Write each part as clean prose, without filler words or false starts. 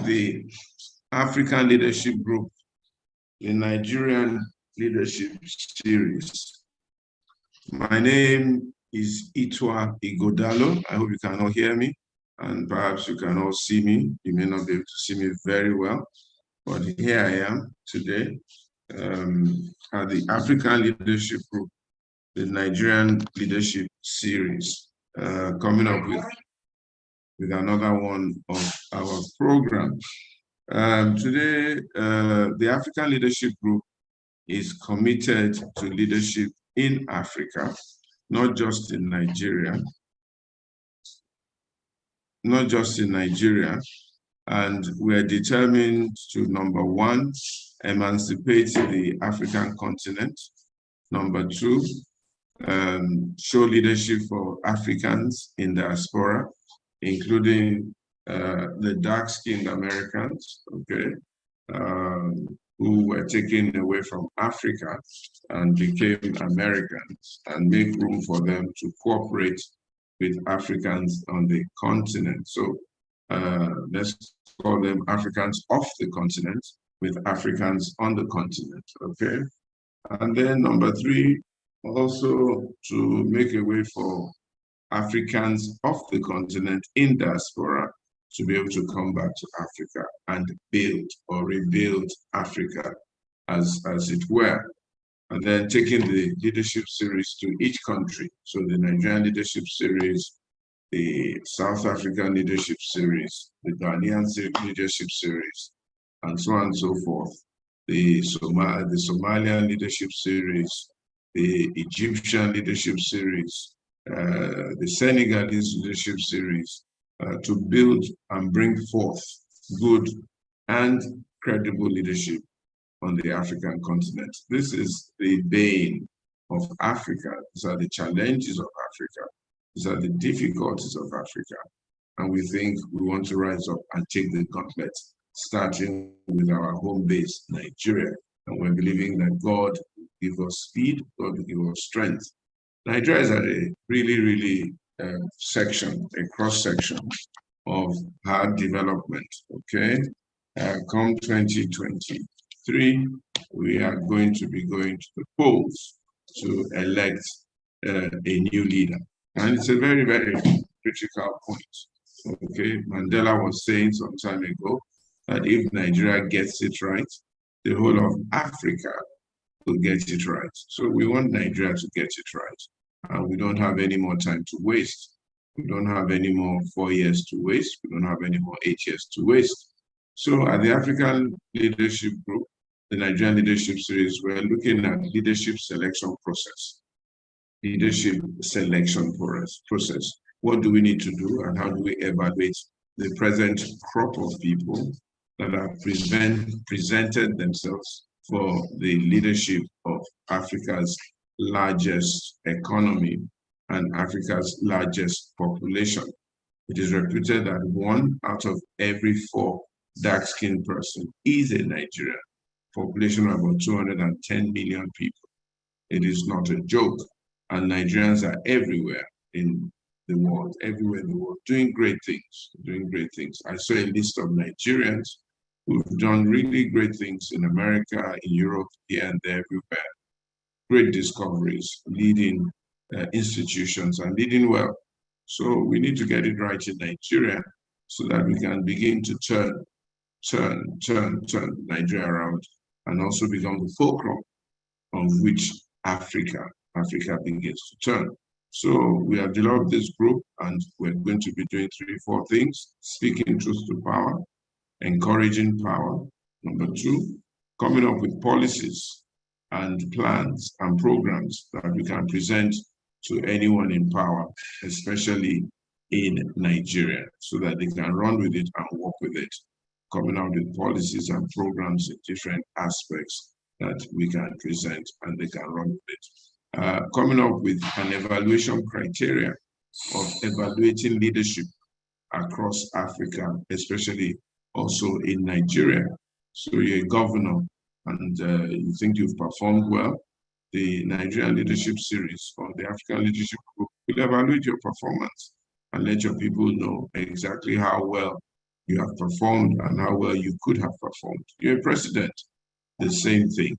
the African Leadership Group, the Nigerian Leadership Series. My name is Ighodalo. I hope you can all hear me, and perhaps you can all see me. You may not be able to see me very well, but here I am today at the African Leadership Group, the Nigerian Leadership Series, coming up with another one of our programs. Today, the African Leadership Group is committed to leadership in Africa, not just in Nigeria, and we're determined to, number one, emancipate the African continent. Number two, show leadership for Africans in diaspora, including the dark-skinned Americans, okay, who were taken away from Africa and became Americans, and make room for them to cooperate with Africans on the continent. So let's call them Africans off the continent with Africans on the continent, okay? And then number three, also to make a way for Africans off the continent in diaspora to be able to come back to Africa and build or rebuild Africa, as it were. And then taking the leadership series to each country. So the Nigerian leadership series, the South African leadership series, the Ghanaian leadership series, and so on and so forth. The Somalian leadership series, the Egyptian leadership series, the Senegalese leadership series, to build and bring forth good and credible leadership on the African continent. This is the bane of Africa. These are the challenges of Africa. These are the difficulties of Africa. And we think we want to rise up and take the gauntlet, starting with our home base, Nigeria. And we're believing that God will give us speed, God will give us strength. Nigeria is at a really cross-section of hard development, okay? Come 2023, we are going to be going to the polls to elect a new leader. And it's a very critical point, okay? Mandela was saying some time ago that if Nigeria gets it right, the whole of Africa will get it right. So we want Nigeria to get it right. And we don't have any more time to waste. We don't have any more 4 years to waste. We don't have any more 8 years to waste. So at the African Leadership Group, the Nigerian Leadership Series, we're looking at leadership selection process. Leadership selection process. What do we need to do, and how do we evaluate the present crop of people that have presented themselves for the leadership of Africa's largest economy and Africa's largest population? It is reputed that 1 out of every 4 dark-skinned person is a Nigerian, population of about 210 million people. It is not a joke, and Nigerians are everywhere in the world, doing great things. I saw a list of Nigerians who've done really great things in America, in Europe, here and there, everywhere. Great discoveries, leading institutions, and leading well. So we need to get it right in Nigeria so that we can begin to turn Nigeria around and also become the fulcrum on which Africa begins to turn. So we have developed this group, and we're going to be doing 3-4 things: speaking truth to power, encouraging power. Number 2, coming up with policies and plans and programs that we can present to anyone in power, especially in Nigeria, so that they can run with it and work with it. Coming out with policies and programs in different aspects that we can present and they can run with it. Coming up with an evaluation criteria of evaluating leadership across Africa, especially also in Nigeria. So you're a governor and you think you've performed well, the Nigerian Leadership Series or the African Leadership Group will evaluate your performance and let your people know exactly how well you have performed and how well you could have performed. You're a president, the same thing.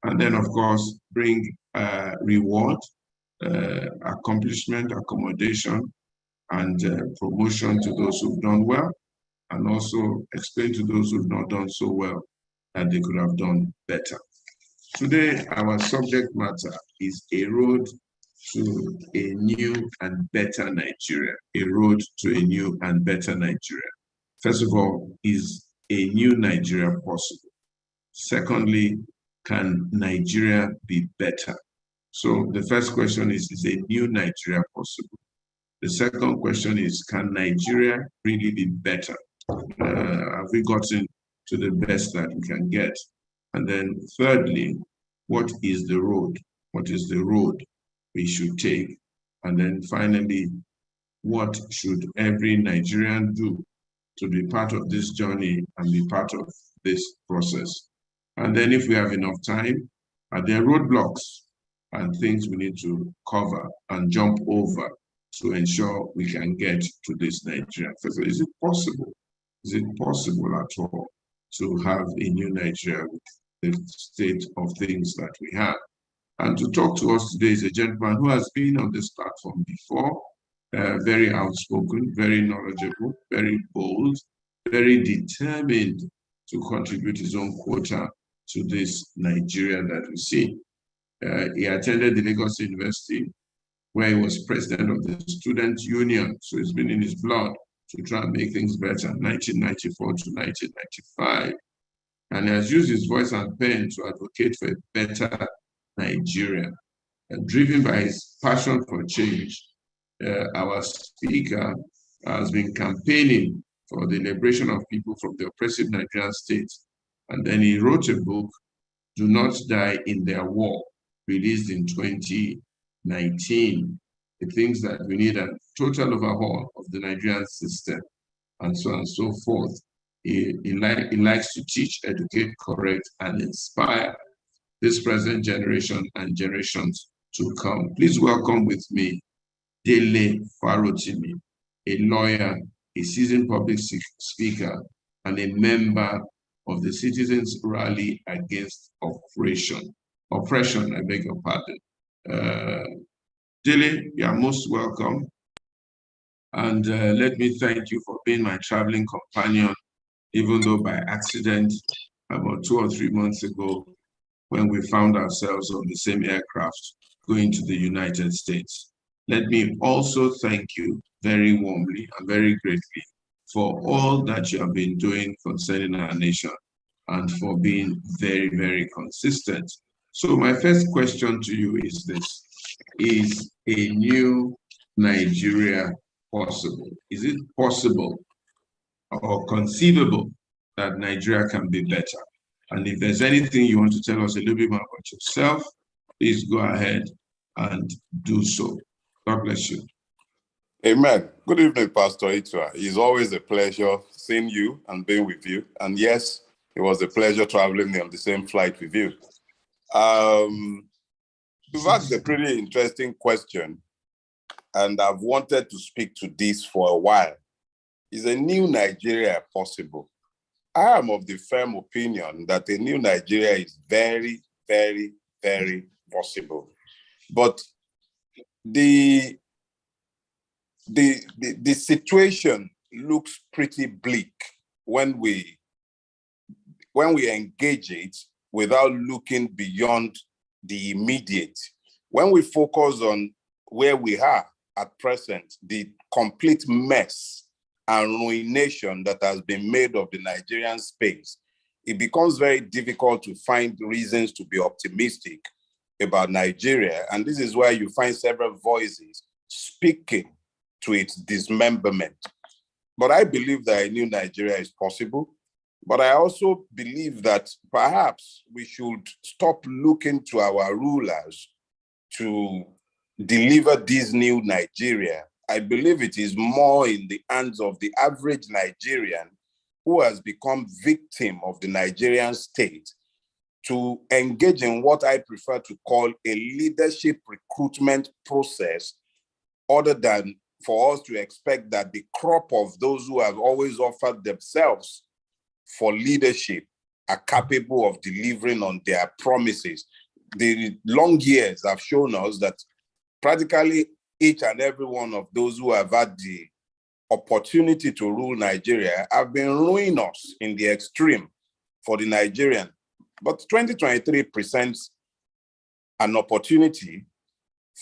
And then, of course, bring reward, accomplishment, accommodation, and promotion to those who've done well, and also explain to those who've not done so well that they could have done better. Today, our subject matter is a road to a new and better Nigeria. A road to a new and better Nigeria. First of all, is a new Nigeria possible? Secondly, can Nigeria be better? So the first question is a new Nigeria possible? The second question is, can Nigeria really be better? Have we gotten to the best that we can get? And then thirdly, what is the road? What is the road we should take? And then finally, what should every Nigerian do to be part of this journey and be part of this process? And then if we have enough time, are there roadblocks and things we need to cover and jump over to ensure we can get to this Nigeria? So is it possible? Is it possible at all to have a new Nigeria with the state of things that we have? And to talk to us today is a gentleman who has been on this platform before, very outspoken, very knowledgeable, very bold, very determined to contribute his own quota to this Nigeria that we see. He attended the Lagos University, where he was president of the student union. So it's been in his blood to try and make things better, 1994 to 1995. And he has used his voice and pen to advocate for a better Nigeria. Driven by his passion for change, our speaker has been campaigning for the liberation of people from the oppressive Nigerian state. And then he wrote a book, Do Not Die in Their War, released in 2019. He thinks that we need a total overhaul of the Nigerian system, and so on and so forth. He likes to teach, educate, correct, and inspire this present generation and generations to come. Please welcome with me Dele Farotimi, a lawyer, a seasoned public speaker, and a member of the Citizens Rally Against Oppression, I beg your pardon. Dele, you are most welcome. And let me thank you for being my traveling companion, even though by accident, about 2 or 3 months ago, when we found ourselves on the same aircraft going to the United States. Let me also thank you very warmly and very greatly for all that you have been doing concerning our nation and for being very, very consistent. So my first question to you is this: is a new Nigeria possible? Is it possible or conceivable that Nigeria can be better? And if there's anything you want to tell us a little bit more about yourself, please go ahead and do so. God bless you. Amen. Good evening, Pastor Itua. It's always a pleasure seeing you and being with you. And yes, it was a pleasure traveling on the same flight with you. You've asked a pretty interesting question, and I've wanted to speak to this for a while. Is a new Nigeria possible? I am of the firm opinion that a new Nigeria is very, very, very possible. But the situation looks pretty bleak when we engage it without looking beyond the immediate. When we focus on where we are at present, the complete mess and ruination that has been made of the Nigerian space, it becomes very difficult to find reasons to be optimistic about Nigeria. And this is where you find several voices speaking to its dismemberment. But I believe that a new Nigeria is possible. But I also believe that perhaps we should stop looking to our rulers to deliver this new Nigeria. I believe it is more in the hands of the average Nigerian who has become victim of the Nigerian state to engage in what I prefer to call a leadership recruitment process, other than for us to expect that the crop of those who have always offered themselves for leadership are capable of delivering on their promises. The long years have shown us that practically each and every one of those who have had the opportunity to rule Nigeria have been ruinous in the extreme for the Nigerian. But 2023 presents an opportunity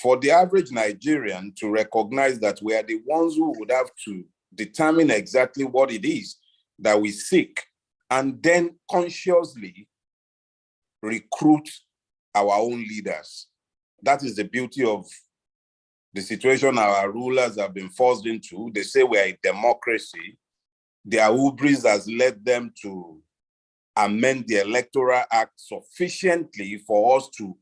for the average Nigerian to recognize that we are the ones who would have to determine exactly what it is that we seek, and then consciously recruit our own leaders. That is the beauty of the situation our rulers have been forced into. They say we are a democracy. Their hubris has led them to amend the Electoral Act sufficiently for us to,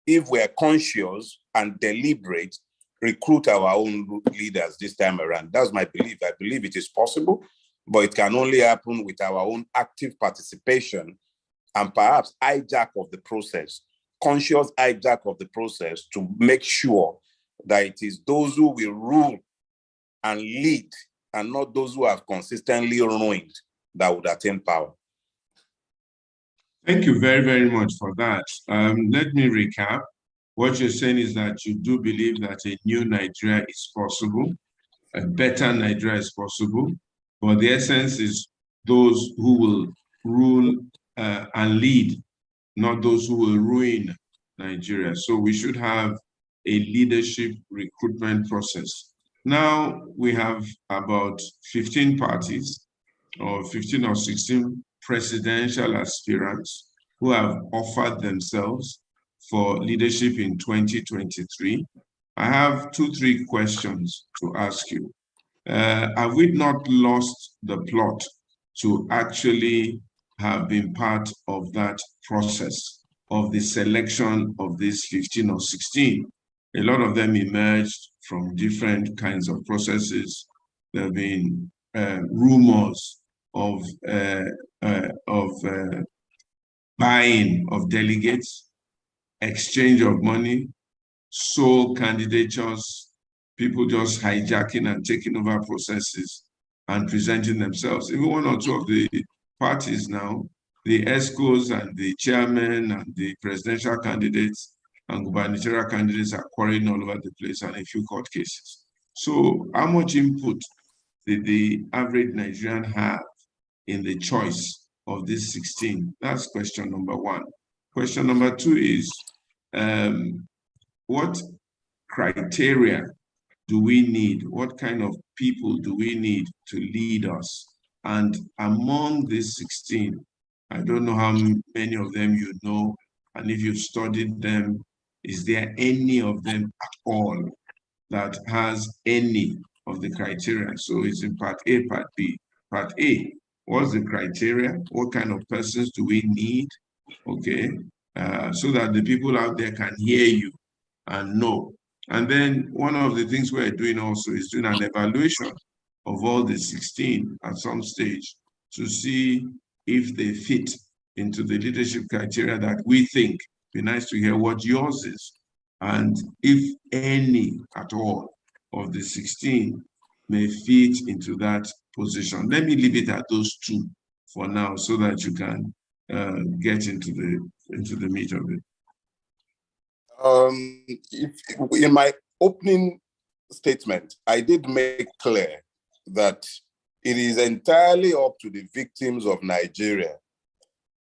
if we're conscious and deliberate, recruit our own leaders this time around. That's my belief. I believe it is possible, but it can only happen with our own active participation and perhaps hijack of the process, conscious hijack of the process, to make sure that it is those who will rule and lead and not those who have consistently ruined that would attain power. Thank you very, very much for that. Let me recap. What you're saying is that you do believe that a new Nigeria is possible, a better Nigeria is possible, but the essence is those who will rule and lead, not those who will ruin Nigeria. So we should have a leadership recruitment process. Now we have about 15 parties, or 15 or 16 presidential aspirants who have offered themselves for leadership in 2023. I have 2-3 questions to ask you. Have we not lost the plot to actually have been part of that process of the selection of these 15 or 16? A lot of them emerged from different kinds of processes. There have been rumors of buying of delegates, exchange of money, sole candidatures, people just hijacking and taking over processes and presenting themselves. Even one or two of the parties now, the ESCOs and the chairmen and the presidential candidates and gubernatorial candidates are quarreling all over the place, and a few court cases. So how much input did the average Nigerian have in the choice of these 16? That's question number one. Question number two is, what criteria do we need? What kind of people do we need to lead us? And among these 16, I don't know how many of them you know, and if you've studied them, is there any of them at all that has any of the criteria? So it's in part A, part B. Part A, what's the criteria? What kind of persons do we need? Okay, so that the people out there can hear you and know. And then one of the things we're doing also is doing an evaluation of all the 16 at some stage to see if they fit into the leadership criteria that we think. Be nice to hear what yours is. And if any at all of the 16 may fit into that position. Let me leave it at those two for now so that you can get into the meat of it. In my opening statement, I did make clear that it is entirely up to the victims of Nigeria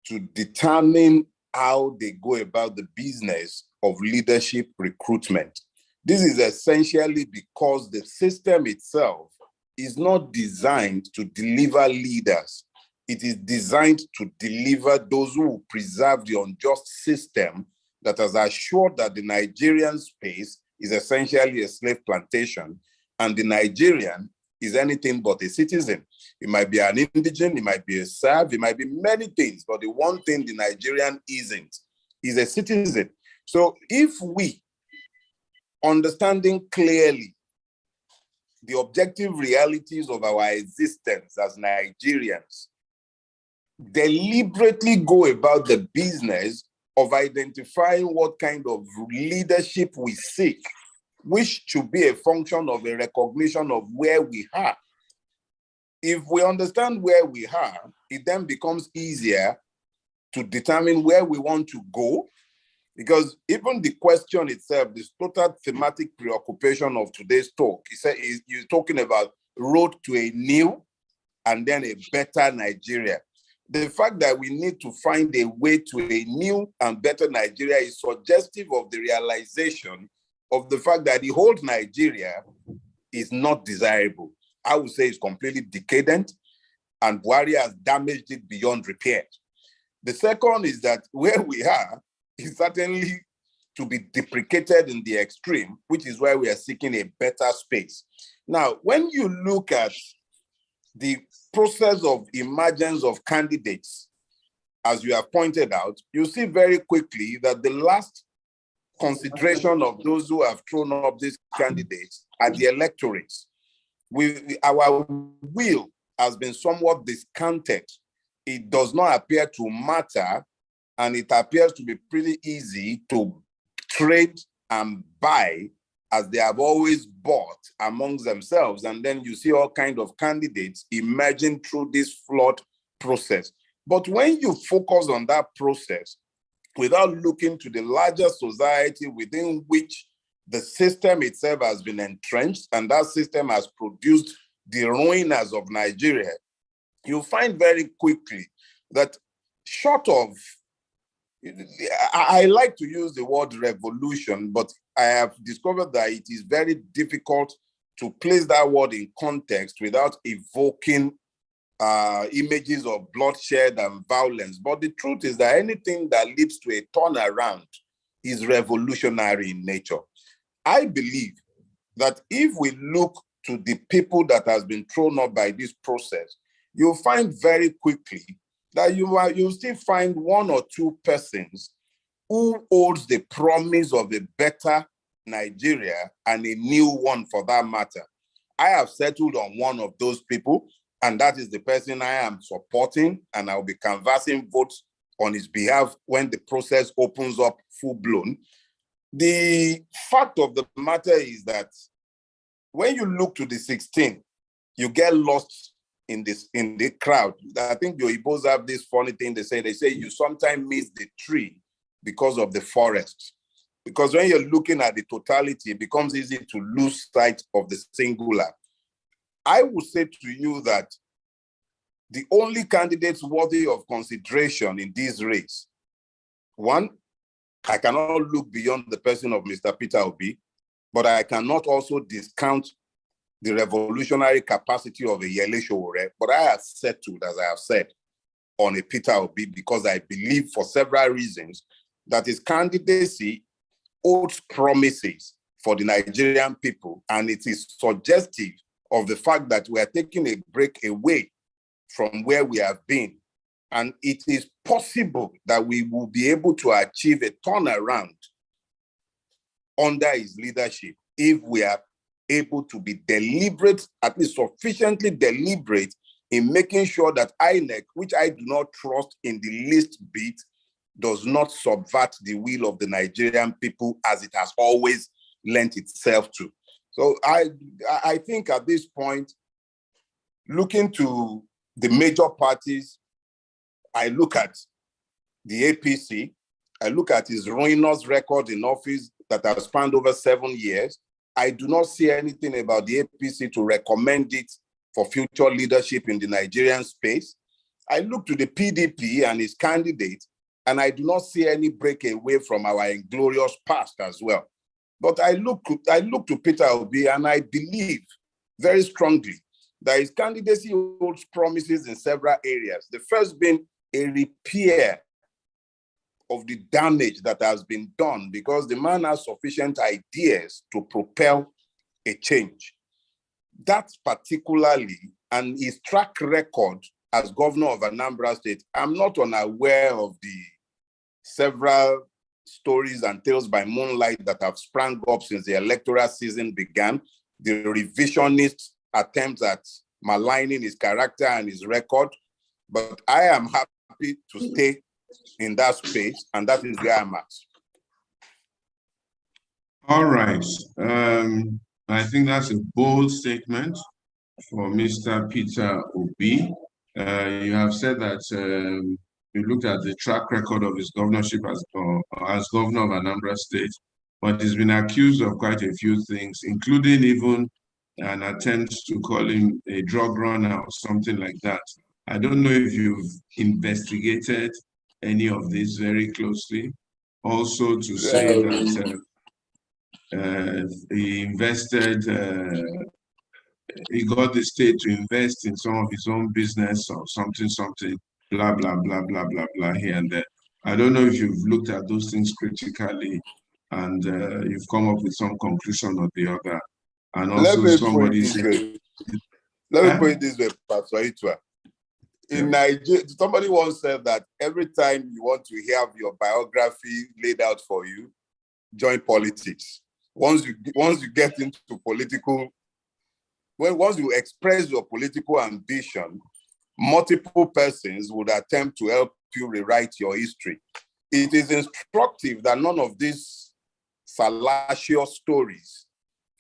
to determine how they go about the business of leadership recruitment. This is essentially because the system itself is not designed to deliver leaders. It is designed to deliver those who will preserve the unjust system that has assured that the Nigerian space is essentially a slave plantation, and the Nigerian is anything but a citizen. It might be an indigent, it might be a serf, it might be many things, but the one thing the Nigerian isn't is a citizen. So if we, understanding clearly the objective realities of our existence as Nigerians, deliberately go about the business of identifying what kind of leadership we seek, which should be a function of a recognition of where we are. If we understand where we are, it then becomes easier to determine where we want to go, because even the question itself, this total thematic preoccupation of today's talk, you're talking about road to a new and then a better Nigeria. The fact that we need to find a way to a new and better Nigeria is suggestive of the realization of the fact that the whole Nigeria is not desirable. I would say it's completely decadent, and Buhari has damaged it beyond repair. The second is that where we are is certainly to be deprecated in the extreme, which is why we are seeking a better space. Now, when you look at the process of emergence of candidates, as you have pointed out, you see very quickly that the last consideration of those who have thrown up these candidates are the electorates. Our will has been somewhat discounted. It does not appear to matter, and it appears to be pretty easy to trade and buy, as they have always bought amongst themselves. And then you see all kinds of candidates emerging through this flawed process. But when you focus on that process without looking to the larger society within which the system itself has been entrenched, and that system has produced the ruiners of Nigeria, you find very quickly that short of, I like to use the word revolution, but I have discovered that it is very difficult to place that word in context without evoking images of bloodshed and violence. But the truth is that anything that leads to a turnaround is revolutionary in nature. I believe that if we look to the people that has been thrown up by this process, you'll find very quickly that you'll still find one or two persons who holds the promise of a better Nigeria and a new one for that matter. I have settled on one of those people, and that is the person I am supporting, and I'll be canvassing votes on his behalf when the process opens up full-blown. The fact of the matter is that when you look to the 16, you get lost in the crowd. I think the Oibos have this funny thing they say you sometimes miss the tree because of the forest. Because when you're looking at the totality, it becomes easy to lose sight of the singular. I would say to you that the only candidates worthy of consideration in this race, one, I cannot look beyond the person of Mr. Peter Obi, but I cannot also discount the revolutionary capacity of a Yele Sowore. But I have settled, as I have said, on a Peter Obi because I believe for several reasons that his candidacy holds promises for the Nigerian people, and it is suggestive of the fact that we are taking a break away from where we have been. And it is possible that we will be able to achieve a turnaround under his leadership if we are able to be deliberate, at least sufficiently deliberate, in making sure that INEC, which I do not trust in the least bit, does not subvert the will of the Nigerian people as it has always lent itself to. So I think at this point, looking to the major parties, I look at the APC, I look at his ruinous record in office that has spanned over 7 years. I do not see anything about the APC to recommend it for future leadership in the Nigerian space. I look to the PDP and its candidate, and I do not see any breakaway from our inglorious past as well. But I look to Peter Obi, and I believe very strongly that his candidacy holds promises in several areas. The first being a repair of the damage that has been done, because the man has sufficient ideas to propel a change. That particularly, and his track record as governor of Anambra State, I'm not unaware of the several stories and tales by moonlight that have sprung up since the electoral season began, the revisionist attempts at maligning his character and his record. But I am happy to stay in that space, and that is where I'm at. All right. I think that's a bold statement for Mr. Peter Obi. You have said that you looked at the track record of his governorship as governor of Anambra State, but he's been accused of quite a few things, including even an attempt to call him a drug runner or something like that. I don't know if you've investigated any of this very closely. Also to say that he invested he got the state to invest in some of his own business or something, blah, blah, blah, blah, blah, blah, here and there. I don't know if you've looked at those things critically and you've come up with some conclusion or the other. And Let also me put somebody it this said, way. Let me put it this way, Pastor Itwa. In Nigeria, somebody once said that every time you want to have your biography laid out for you, join politics. Once you get into political, once you express your political ambition, multiple persons would attempt to help you rewrite your history. It is instructive that none of these salacious stories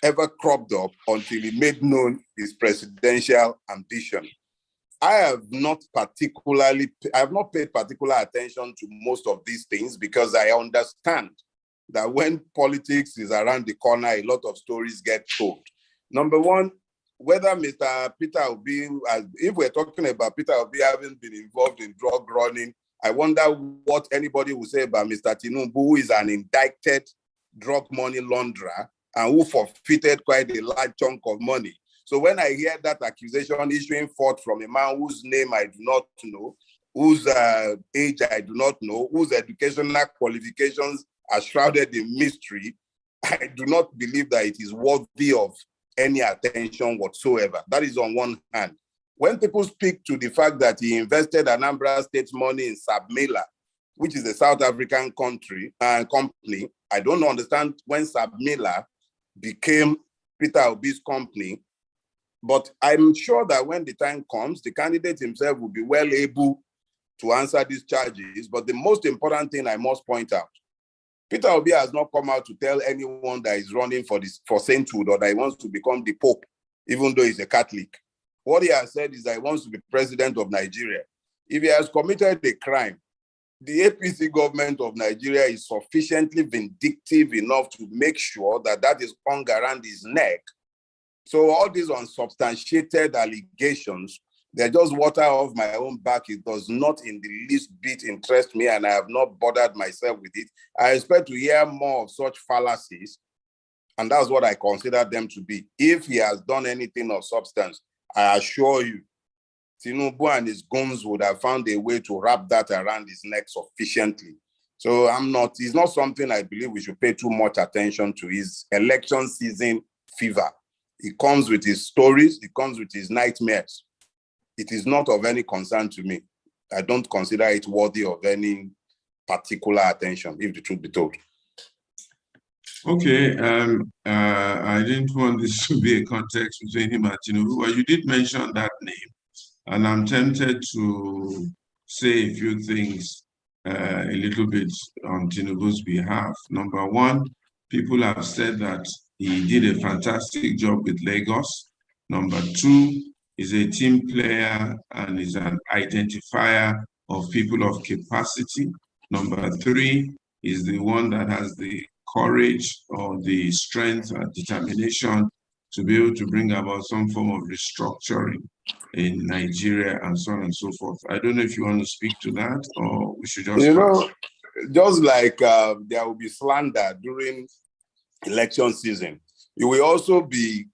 ever cropped up until he made known his presidential ambition. I have not paid particular attention to most of these things because I understand that when politics is around the corner, a lot of stories get told. Number one, whether Mr. Peter Obi, if we're talking about Peter Obi having been involved in drug running, I wonder what anybody will say about Mr. Tinubu, who is an indicted drug money launderer and who forfeited quite a large chunk of money. So when I hear that accusation issuing forth from a man whose name I do not know, whose age I do not know, whose educational qualifications are shrouded in mystery, I do not believe that it is worthy of any attention whatsoever. That is on one hand. When people speak to the fact that he invested Anambra State's money in Sabmela, which is a South African company, I don't understand when Sabmela became Peter Obi's company. But I'm sure that when the time comes, the candidate himself will be well able to answer these charges. But the most important thing I must point out, Peter Obi has not come out to tell anyone that is running for sainthood or that he wants to become the Pope, even though he's a Catholic. What he has said is that he wants to be president of Nigeria. If he has committed a crime, the APC government of Nigeria is sufficiently vindictive enough to make sure that that is hung around his neck. So all these unsubstantiated allegations, they're just water off my own back. It does not in the least bit interest me, and I have not bothered myself with it. I expect to hear more of such fallacies, and that's what I consider them to be. If he has done anything of substance, I assure you, Tinubu and his goons would have found a way to wrap that around his neck sufficiently. So it's not something I believe we should pay too much attention to. His election season fever. It comes with his stories, it comes with his nightmares. It is not of any concern to me. I don't consider it worthy of any particular attention, if the truth be told. Okay, I didn't want this to be a context between him and Tinubu, but you did mention that name, and I'm tempted to say a few things a little bit on Tinubu's behalf. Number one, people have said that he did a fantastic job with Lagos. Number two, he's a team player and is an identifier of people of capacity. Number three, is the one that has the courage or the strength and determination to be able to bring about some form of restructuring in Nigeria and so on and so forth. I don't know if you want to speak to that or we should just pass. Just like there will be slander during election season, you will also be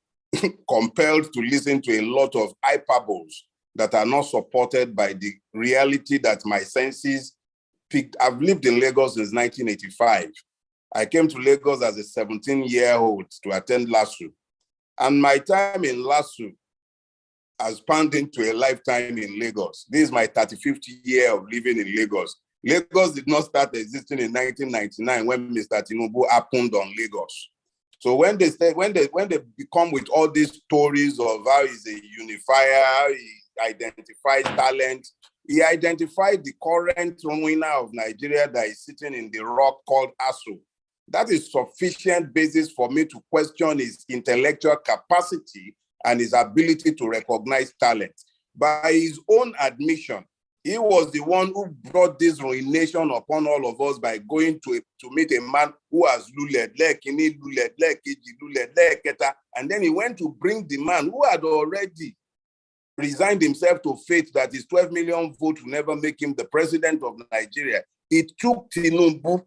compelled to listen to a lot of hyperboles that are not supported by the reality that my senses picked. I've lived in Lagos since 1985. I came to Lagos as a 17-year-old to attend LASU. And my time in LASU has spanned into a lifetime in Lagos. This is my 35th year of living in Lagos. Lagos did not start existing in 1999 when Mr. Tinubu happened on Lagos. So when they come with all these stories of how he's a unifier, how he identifies talent, he identified the current winner of Nigeria that is sitting in the rock called ASU. That is sufficient basis for me to question his intellectual capacity and his ability to recognize talent. By his own admission, he was the one who brought this ruination upon all of us by going to meet a man who has luled, and then he went to bring the man who had already resigned himself to fate that his 12 million vote will never make him the president of Nigeria. It took Tinubu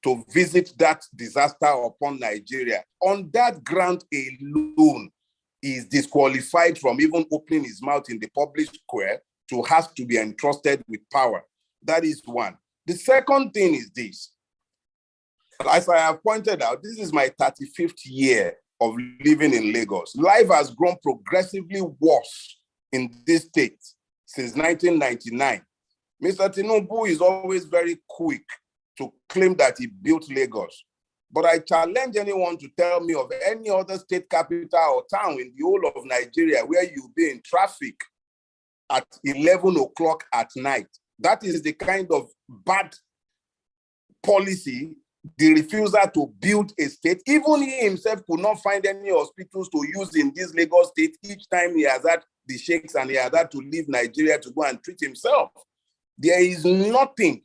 to visit that disaster upon Nigeria. On that ground alone, he is disqualified from even opening his mouth in the public square to have to be entrusted with power. That is one. The second thing is this. As I have pointed out, this is my 35th year of living in Lagos. Life has grown progressively worse in this state since 1999. Mr. Tinubu is always very quick to claim that he built Lagos. But I challenge anyone to tell me of any other state capital or town in the whole of Nigeria where you'll be in traffic at 11 o'clock at night. That is the kind of bad policy, the refusal to build a state. Even he himself could not find any hospitals to use in this Lagos state each time he has had the shakes and he has had to leave Nigeria to go and treat himself. There is nothing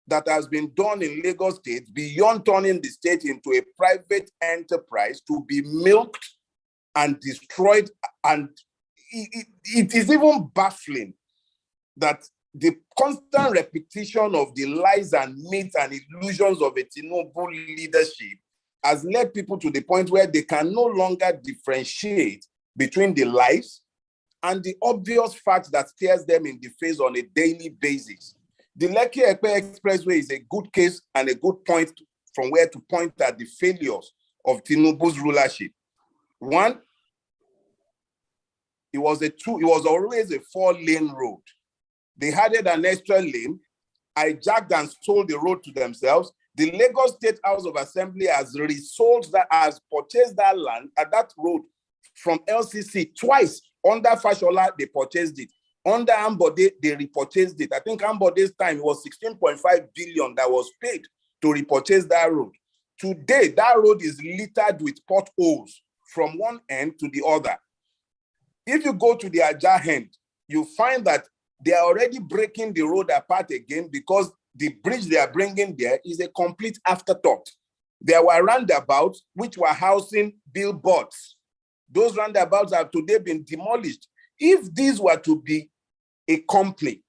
that has been done in Lagos State beyond turning the state into a private enterprise to be milked and destroyed. And it is even baffling that the constant repetition of the lies and myths and illusions of a Tinubu leadership has led people to the point where they can no longer differentiate between the lies and the obvious facts that stares them in the face on a daily basis. The Lekki-Epe Expressway is a good case and a good point from where to point at the failures of Tinubu's rulership. One, it was always a 4-lane road. They added an extra lane, hijacked and sold the road to themselves. The Lagos State House of Assembly has purchased that land at that road from LCC twice. Under Fashola, they purchased it. Under Ambode, they repurchased it. I think Ambode's time, it was 16.5 billion that was paid to repurchase that road. Today, that road is littered with potholes from one end to the other. If you go to the Ajah end, you find that they are already breaking the road apart again because the bridge they are bringing there is a complete afterthought. There were roundabouts which were housing billboards. Those roundabouts have today been demolished. If these were to be a company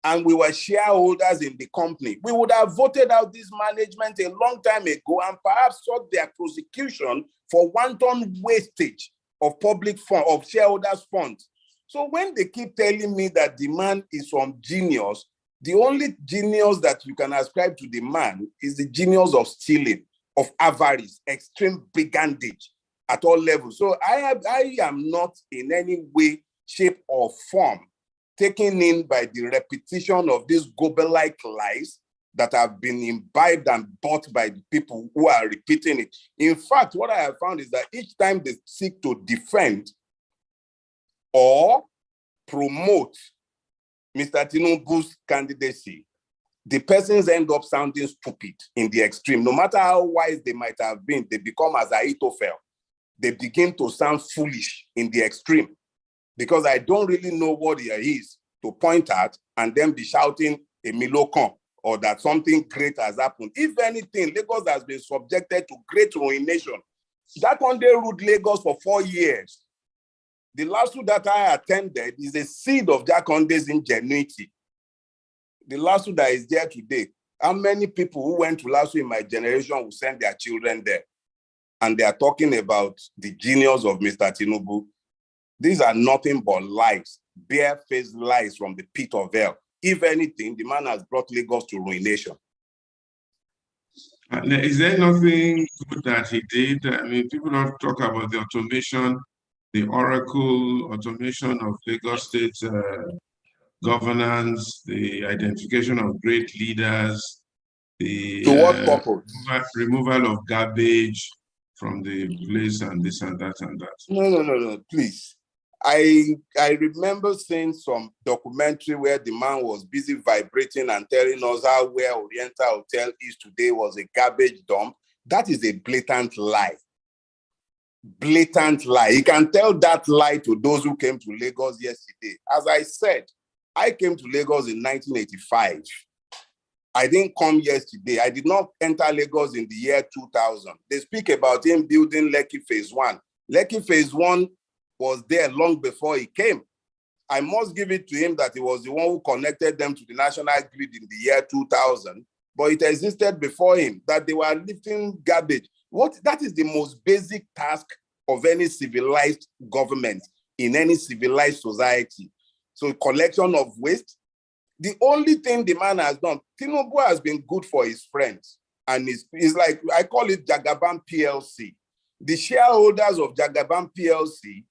and we were shareholders in the company, we would have voted out this management a long time ago and perhaps sought their prosecution for wanton wastage of public fund, of shareholders' funds. So when they keep telling me that the man is some genius, the only genius that you can ascribe to the man is the genius of stealing, of avarice, extreme brigandage at all levels. So I am not in any way, shape, or form taken in by the repetition of these Goebbels-like lies that have been imbibed and bought by the people who are repeating it. In fact, what I have found is that each time they seek to defend or promote Mr. Tinubu's candidacy, the persons end up sounding stupid in the extreme. No matter how wise they might have been, they become as Ahithophel. They begin to sound foolish in the extreme because I don't really know what there is to point at and then be shouting a Milokon or that something great has happened. If anything, Lagos has been subjected to great ruination. Jakonde ruled Lagos for 4 years. The LASU that I attended is a seed of Jakonde's ingenuity. The LASU that is there today, how many people who went to LASU in my generation will send their children there? And they are talking about the genius of Mr. Tinubu. These are nothing but lies, bare-faced lies from the pit of hell. If anything, the man has brought Lagos to ruination. Is there nothing good that he did? I mean, people don't talk about the automation, the Oracle automation of Lagos State governance, the identification of great leaders, the To what purpose? removal of garbage from the place and this and that and that. No, please. I remember seeing some documentary where the man was busy vibrating and telling us how where Oriental Hotel is today was a garbage dump. That is a blatant lie. Blatant lie. You can tell that lie to those who came to Lagos yesterday. As I said, I came to Lagos in 1985. I didn't come yesterday. I did not enter Lagos in the year 2000. They speak about him building Lekki Phase 1. Lekki Phase 1 was there long before he came. I must give it to him that he was the one who connected them to the national grid in the year 2000, but it existed before him, that they were lifting garbage. That is the most basic task of any civilized government in any civilized society. So collection of waste. The only thing the man has done, Tinubu has been good for his friends. And it's like, I call it Jagaban PLC. The shareholders of Jagaban PLC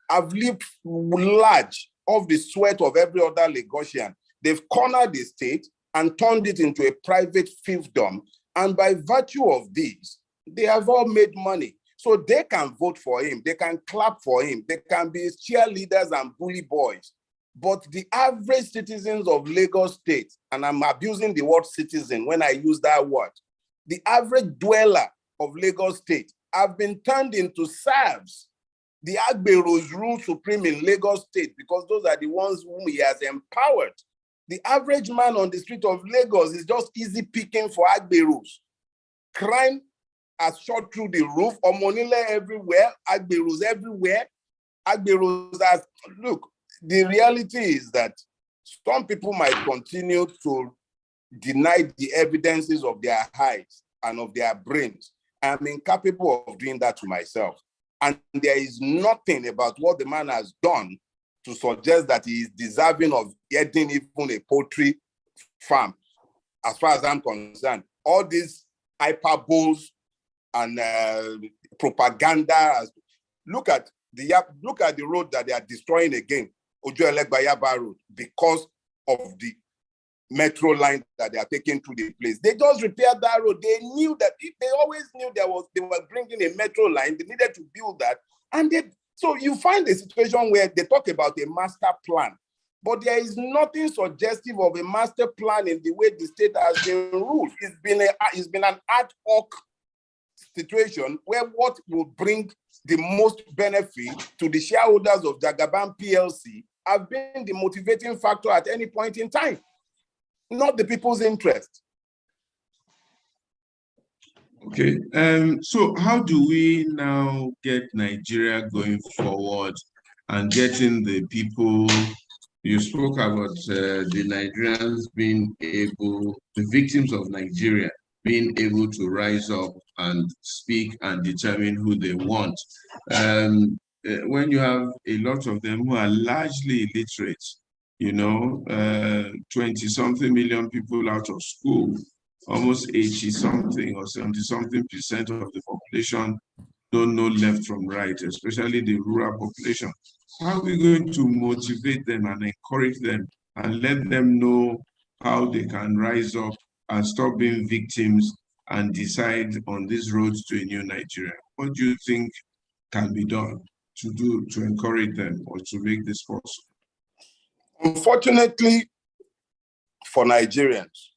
have lived large of the sweat of every other Lagosian. They've cornered the state and turned it into a private fiefdom. And by virtue of this, they have all made money. So they can vote for him. They can clap for him. They can be his cheerleaders and bully boys. But the average citizens of Lagos State, and I'm abusing the word citizen when I use that word, the average dweller of Lagos State have been turned into serfs. The Agberos rule supreme in Lagos State because those are the ones whom he has empowered. The average man on the street of Lagos is just easy picking for Agberos. Crime has shot through the roof, Omonile everywhere, Agberos everywhere. Agberos has, look, the reality is that some people might continue to deny the evidences of their eyes and of their brains. I'm incapable of doing that to myself. And there is nothing about what the man has done to suggest that he is deserving of getting even a poultry farm. As far as I'm concerned, all these hyperboles and propaganda. Look at the road that they are destroying again, Ojo-Elegbayaba Road, because of the metro line that they are taking to the place. They just repaired that road. They knew that, they always knew they were bringing a metro line. They needed to build that. And so you find a situation where they talk about a master plan, but there is nothing suggestive of a master plan in the way the state has been ruled. It's been an ad hoc situation where what will bring the most benefit to the shareholders of Jagaban PLC have been the motivating factor at any point in time, not the people's interest. Okay, so how do we now get Nigeria going forward and getting the people? You spoke about the Nigerians being able, the victims of Nigeria being able to rise up and speak and determine who they want. When you have a lot of them who are largely illiterate, 20-something million people out of school, almost 80-something or 70-something% of the population don't know left from right, especially the rural population. How are we going to motivate them and encourage them and let them know how they can rise up and stop being victims and decide on these roads to a new Nigeria? What do you think can be done to encourage them or to make this possible? Unfortunately for Nigerians,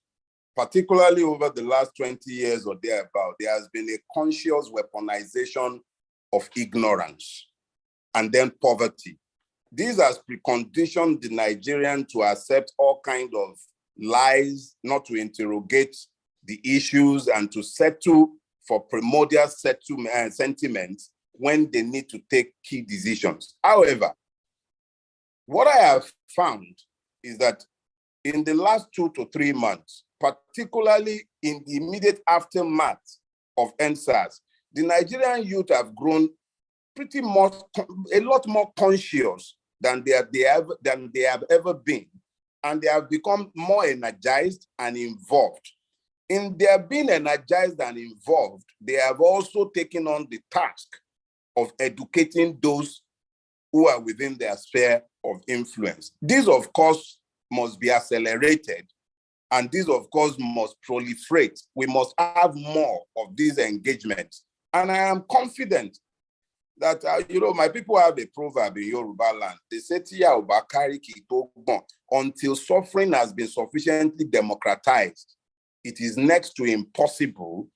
particularly over the last 20 years or thereabout, there has been a conscious weaponization of ignorance and then poverty. These has preconditioned the Nigerian to accept all kinds of lies, not to interrogate the issues and to settle for primordial sentiments when they need to take key decisions. However, what I have found is that in the last 2 to 3 months, particularly in the immediate aftermath of EndSARS, the Nigerian youth have grown pretty much, a lot more conscious than they have ever been. And they have become more energized and involved. In their being energized and involved, they have also taken on the task of educating those who are within their sphere of influence. This, of course, must be accelerated, and this, of course, must proliferate. We must have more of these engagements. And I am confident that, my people have a proverb in Yoruba land. They say, until suffering has been sufficiently democratized, it is next to impossible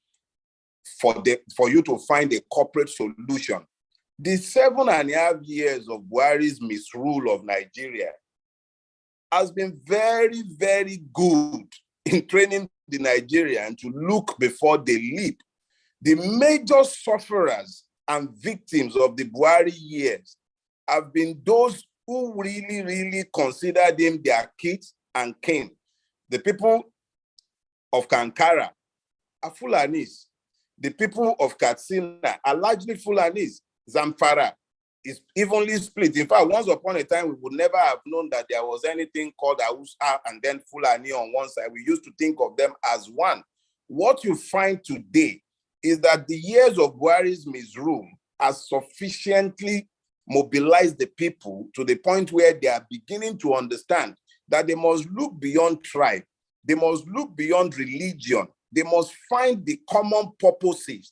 for you to find a corporate solution. The 7.5 years of Buhari's misrule of Nigeria has been very, very good in training the Nigerian to look before they leap. The major sufferers and victims of the Buhari years have been those who really, really considered him their kids and kin. The people of Kankara are Fulanis. The people of Katsina are largely Fulanis. Zamfara is evenly split. In fact, once upon a time, we would never have known that there was anything called Hausa and then Fulani on one side. We used to think of them as one. What you find today is that the years of Buhari's misrule has sufficiently mobilized the people to the point where they are beginning to understand that they must look beyond tribe. They must look beyond religion. They must find the common purposes.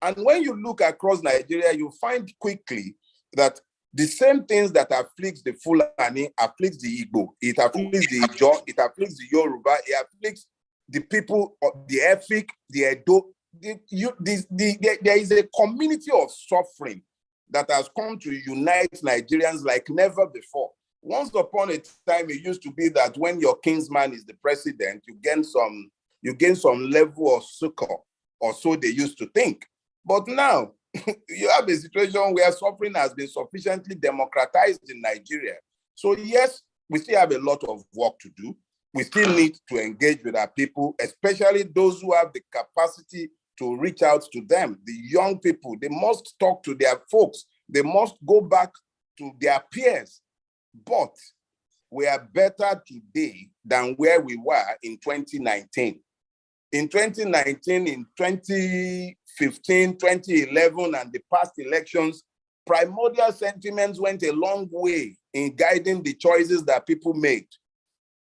And when you look across Nigeria, you find quickly that the same things that afflicts the Fulani afflicts the Igbo. It afflicts the Ijaw, it afflicts the Yoruba, it afflicts the people of the Efik, the Edo. There is a community of suffering that has come to unite Nigerians like never before. Once upon a time, it used to be that when your kinsman is the president, you gain some level of succor, or so they used to think. But now, you have a situation where suffering has been sufficiently democratized in Nigeria. So yes, we still have a lot of work to do. We still need to engage with our people, especially those who have the capacity to reach out to them. The young people, they must talk to their folks. They must go back to their peers. But we are better today than where we were in 2019. In 2019, in 2015, 2011, and the past elections, primordial sentiments went a long way in guiding the choices that people made.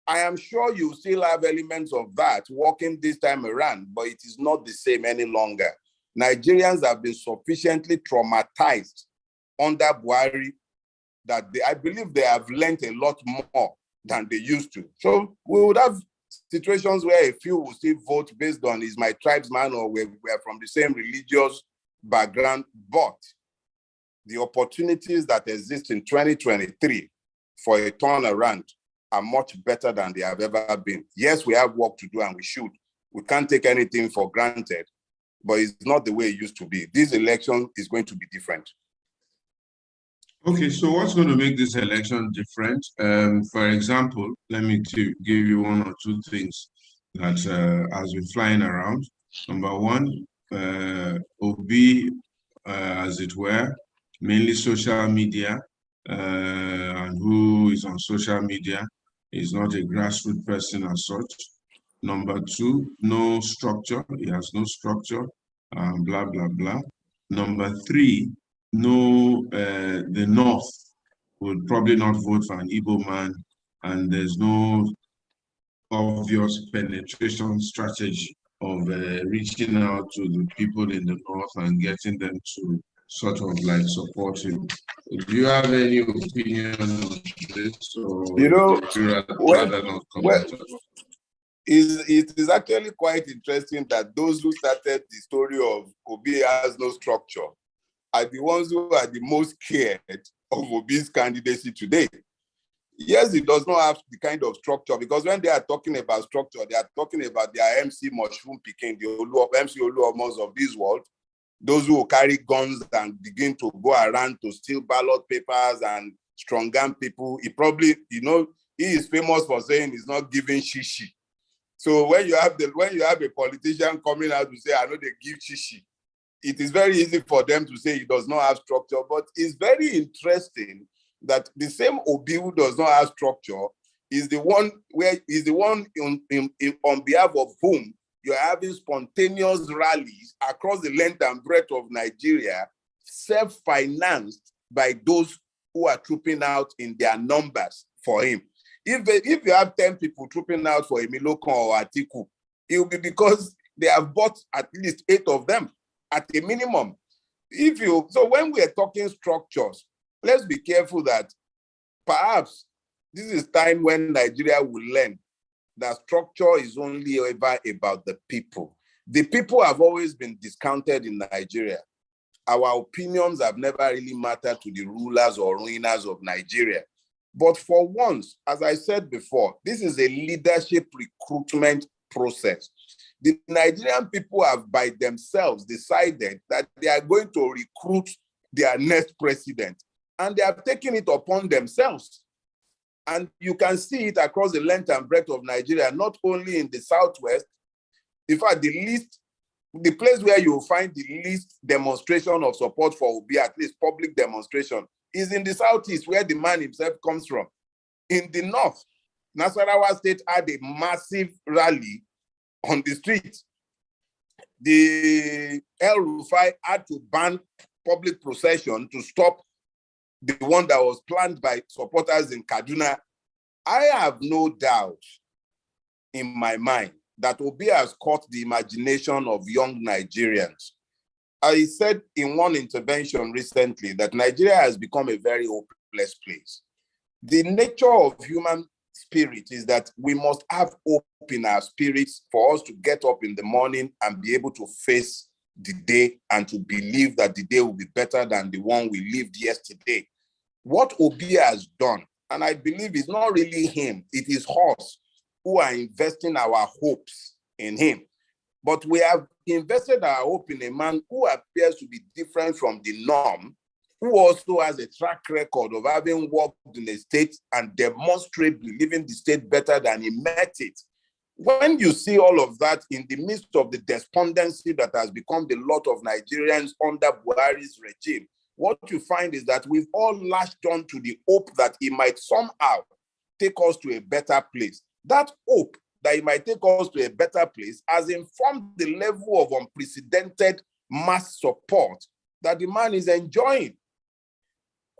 I am sure you still have elements of that working this time around, but it is not the same any longer. Nigerians have been sufficiently traumatized under Buhari that I believe they have learned a lot more than they used to. So we would have situations where a few will still vote based on is my tribesman or we're from the same religious background, but the opportunities that exist in 2023 for a turnaround are much better than they have ever been. Yes, we have work to do and we should. We can't take anything for granted, but it's not the way it used to be. This election is going to be different. Okay, so what's going to make this election different? For example, let me give you one or two things that has been flying around. Number one, Obi, as it were, mainly social media, and who is on social media is not a grassroots person as such. Number two, no structure. He has no structure, blah, blah, blah. Number three, no, the North would probably not vote for an Igbo man, and there's no obvious penetration strategy of reaching out to the people in the North and getting them to sort of like support him. Do you have any opinion on this, or rather not comment on it? It is actually quite interesting that those who started the story of Obi has no structure are the ones who are the most scared of Obi's candidacy today. Yes, it does not have the kind of structure, because when they are talking about structure, they are talking about their MC Mushroom picking, the MC Oluomos of this world, those who carry guns and begin to go around to steal ballot papers and strong gun people. He probably, he is famous for saying he's not giving shishi. So when you have a politician coming out to say, I know they give shishi, it is very easy for them to say he does not have structure. But it's very interesting that the same Obi who does not have structure is the one on behalf of whom you're having spontaneous rallies across the length and breadth of Nigeria, self-financed by those who are trooping out in their numbers for him. If you have 10 people trooping out for Emilokon or Atiku, it will be because they have bought at least 8 of them at a minimum. So when we are talking structures, let's be careful that perhaps this is time when Nigeria will learn that structure is only ever about the people. The people have always been discounted in Nigeria. Our opinions have never really mattered to the rulers or ruiners of Nigeria. But for once, as I said before, this is a leadership recruitment process. The Nigerian people have by themselves decided that they are going to recruit their next president, and they have taken it upon themselves. And you can see it across the length and breadth of Nigeria, not only in the Southwest. In fact, the place where you will find the least demonstration of support for Obi, at least public demonstration, is in the Southeast, where the man himself comes from. In the North, Nasarawa State had a massive rally on the street. The El Rufai had to ban public procession to stop the one that was planned by supporters in Kaduna. I have no doubt in my mind that Obi has caught the imagination of young Nigerians. I said in one intervention recently that Nigeria has become a very hopeless place. The nature of human spirit is that we must have hope in our spirits for us to get up in the morning and be able to face the day and to believe that the day will be better than the one we lived yesterday. What Obi has done, and I believe it's not really him, it is us who are investing our hopes in him. But we have invested our hope in a man who appears to be different from the norm, who also has a track record of having worked in a state and demonstrably living the state better than he met it. When you see all of that in the midst of the despondency that has become the lot of Nigerians under Buhari's regime, what you find is that we've all latched on to the hope that he might somehow take us to a better place. That hope that he might take us to a better place has informed the level of unprecedented mass support that the man is enjoying.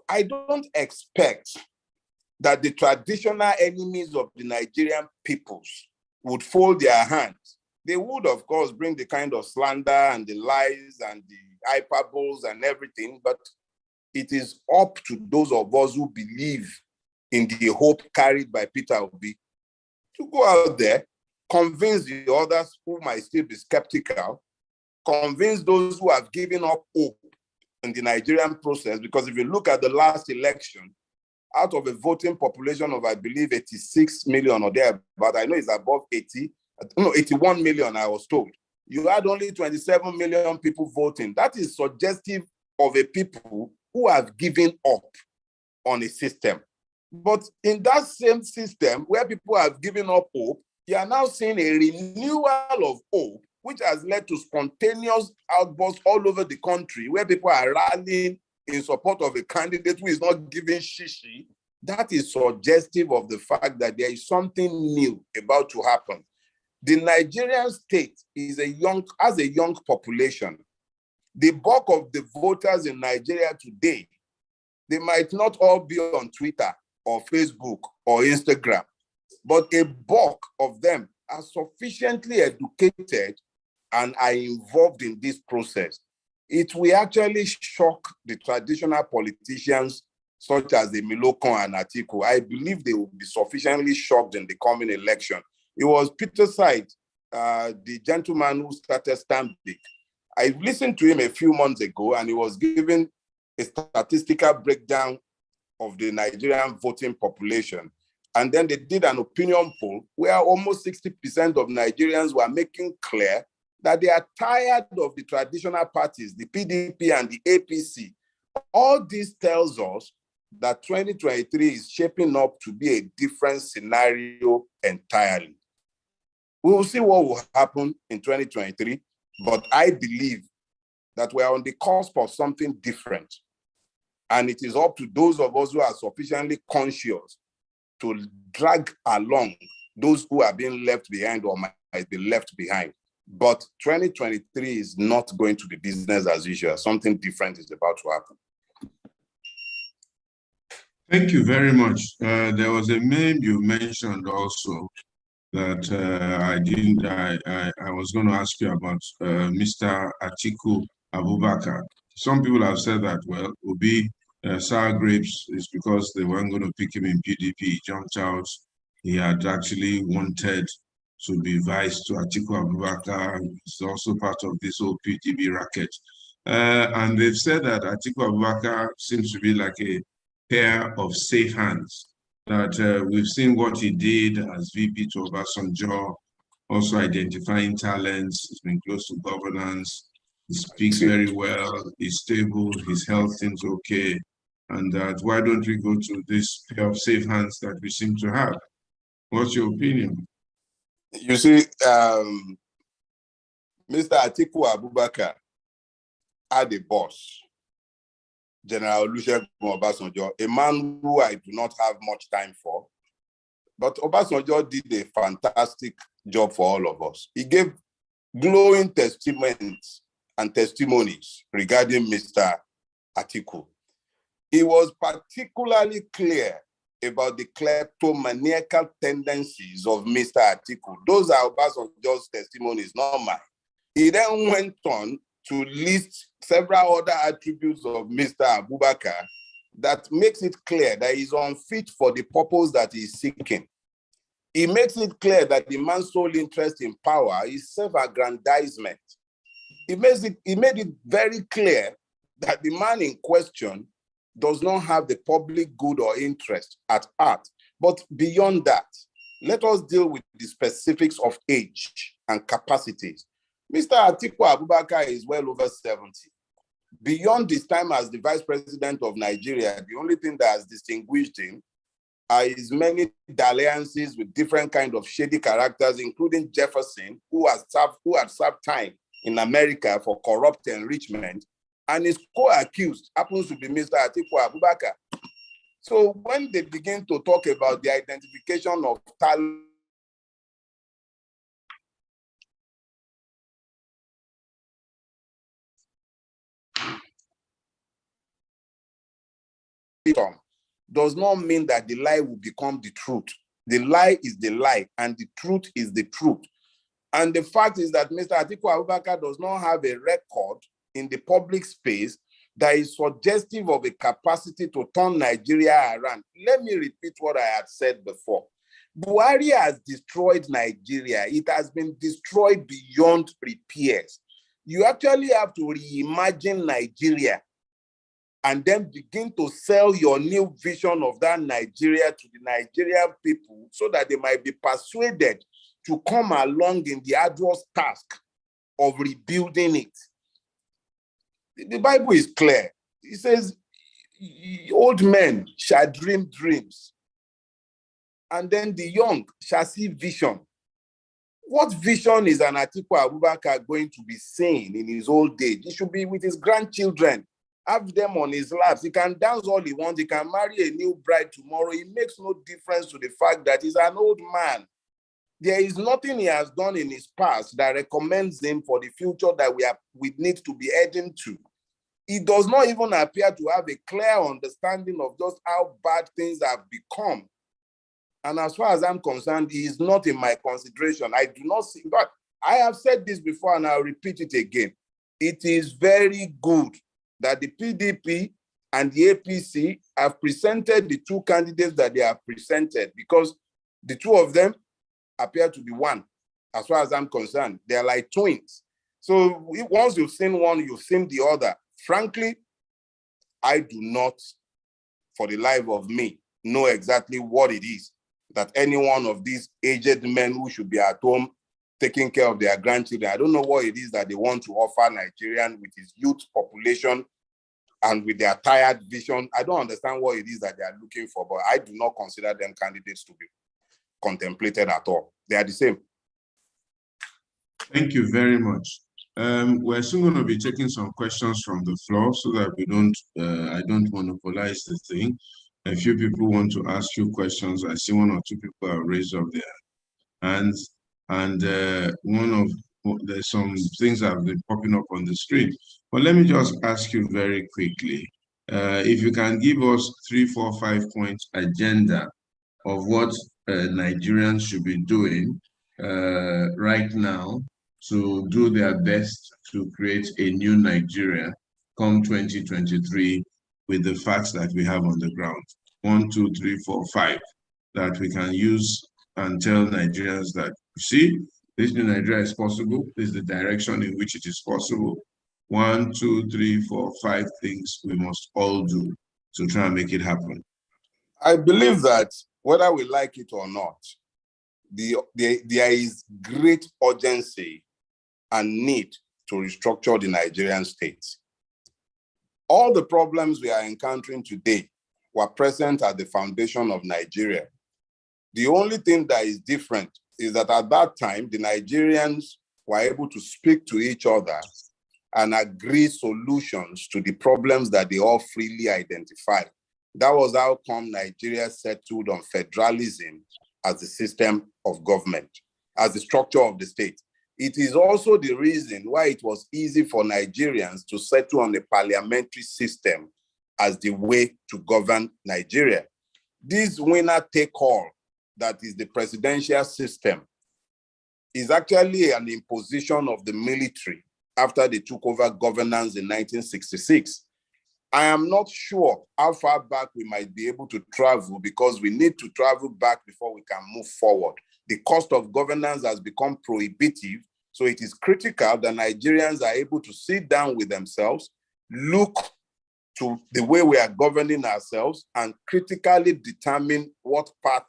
I don't expect that the traditional enemies of the Nigerian peoples would fold their hands. They would, of course, bring the kind of slander and the lies and the hyperboles and everything, but it is up to those of us who believe in the hope carried by Peter Obi to go out there, convince the others who might still be skeptical, convince those who have given up hope in the Nigerian process, because if you look at the last election, out of a voting population of, I believe, 86 million or there, but I know it's above 81 million, I was told. You had only 27 million people voting. That is suggestive of a people who have given up on a system. But in that same system where people have given up hope, you are now seeing a renewal of hope, which has led to spontaneous outbursts all over the country where people are rallying in support of a candidate who is not giving shishi. That is suggestive of the fact that there is something new about to happen. The Nigerian state has a young population. The bulk of the voters in Nigeria today, they might not all be on Twitter or Facebook or Instagram, but a bulk of them are sufficiently educated and are involved in this process. It will actually shock the traditional politicians such as the Milokon and Atiku. I believe they will be sufficiently shocked in the coming election. It was Peter Side, the gentleman who started Stanbic. I listened to him a few months ago, and he was giving a statistical breakdown of the Nigerian voting population. And then they did an opinion poll where almost 60% of Nigerians were making clear that they are tired of the traditional parties, the PDP and the APC. All this tells us that 2023 is shaping up to be a different scenario entirely. We will see what will happen in 2023, but I believe that we are on the cusp of something different. And it is up to those of us who are sufficiently conscious to drag along those who are being left behind or might be left behind. But 2023 is not going to be business as usual. Something different is about to happen. Thank you very much. There was a name you mentioned also that I was going to ask you about, Mr. Atiku Abubakar. some people have said that, well, Obi sour grapes is because they weren't going to pick him in PDP. He jumped out. He had actually wanted to be vice to Atiku Abubakar. He's also part of this whole PDP racket. And they've said that Atiku Abubakar seems to be like a pair of safe hands. That we've seen what he did as VP to Obasanjo, also identifying talents. He's been close to governance. He speaks very well. He's stable. His health seems okay. And that why don't we go to this pair of safe hands that we seem to have? What's your opinion? You see, Mr. Atiku Abubakar had a boss, General Olusegun Obasanjo, a man who I do not have much time for. But Obasanjo did a fantastic job for all of us. He gave glowing testaments and testimonies regarding Mr. Atiku. He was particularly clear about the kleptomaniacal tendencies of Mr. Atiku. Those are Obasanjo's testimonies, not mine. He then went on to list several other attributes of Mr. Abubakar that makes it clear that he's unfit for the purpose that he's seeking. He makes it clear that the man's sole interest in power is self-aggrandizement. He made it very clear that the man in question does not have the public good or interest at heart. But beyond that, let us deal with the specifics of age and capacities. Mr. Atiku Abubakar is well over 70. Beyond his time as the vice president of Nigeria, the only thing that has distinguished him are his many dalliances with different kinds of shady characters, including Jefferson, who had served time in America for corrupt enrichment, and his co-accused happens to be Mr. Atiku Abubakar. So when they begin to talk about the identification of talent, does not mean that the lie will become the truth. The lie is the lie, and the truth is the truth. And the fact is that Mr. Atiku Abubakar does not have a record in the public space that is suggestive of a capacity to turn Nigeria around. Let me repeat what I had said before. Buhari has destroyed Nigeria. It has been destroyed beyond repairs. You actually have to reimagine Nigeria and then begin to sell your new vision of that Nigeria to the Nigerian people so that they might be persuaded to come along in the arduous task of rebuilding it. The Bible is clear. It says, old men shall dream dreams, and then the young shall see vision. What vision is an Atiku Abubakar going to be seeing in his old age? He should be with his grandchildren, have them on his laps. He can dance all he wants. He can marry a new bride tomorrow. It makes no difference to the fact that he's an old man. There is nothing he has done in his past that recommends him for the future that we need to be heading to. He does not even appear to have a clear understanding of just how bad things have become. And as far as I'm concerned, he is not in my consideration. I do not see, but I have said this before and I'll repeat it again. It is very good that the PDP and the APC have presented the two candidates that they have presented, because the two of them appear to be one. As far as I'm concerned, they're like twins. So once you've seen one, you've seen the other. Frankly, I do not, for the life of me, know exactly what it is that any one of these aged men who should be at home taking care of their grandchildren, I don't know what it is that they want to offer Nigerian with his youth population and with their tired vision. I don't understand what it is that they are looking for, but I do not consider them candidates to be contemplated at all. They are the same. Thank you very much. We're soon going to be taking some questions from the floor so that we don't, I don't monopolize the thing. A few people want to ask you questions. I see one or two people have raised up their hands, and there's some things that have been popping up on the screen. But let me just ask you very quickly, if you can give us 3, 4, 5 point agenda of what Nigerians should be doing right now to do their best to create a new Nigeria come 2023 with the facts that we have on the ground. 1, 2, 3, 4, 5 that we can use and tell Nigerians that, see, this new Nigeria is possible. This is the direction in which it is possible. 1, 2, 3, 4, 5 things we must all do to try and make it happen. I believe that whether we like it or not, there is great urgency and need to restructure the Nigerian state. All the problems we are encountering today were present at the foundation of Nigeria. The only thing that is different is that at that time, the Nigerians were able to speak to each other and agree solutions to the problems that they all freely identified. That was how come Nigeria settled on federalism as the system of government, as the structure of the state. It is also the reason why it was easy for Nigerians to settle on the parliamentary system as the way to govern Nigeria. This winner-take-all, that is the presidential system, is actually an imposition of the military after they took over governance in 1966. I am not sure how far back we might be able to travel because we need to travel back before we can move forward. The cost of governance has become prohibitive, so it is critical that Nigerians are able to sit down with themselves, look to the way we are governing ourselves, and critically determine what path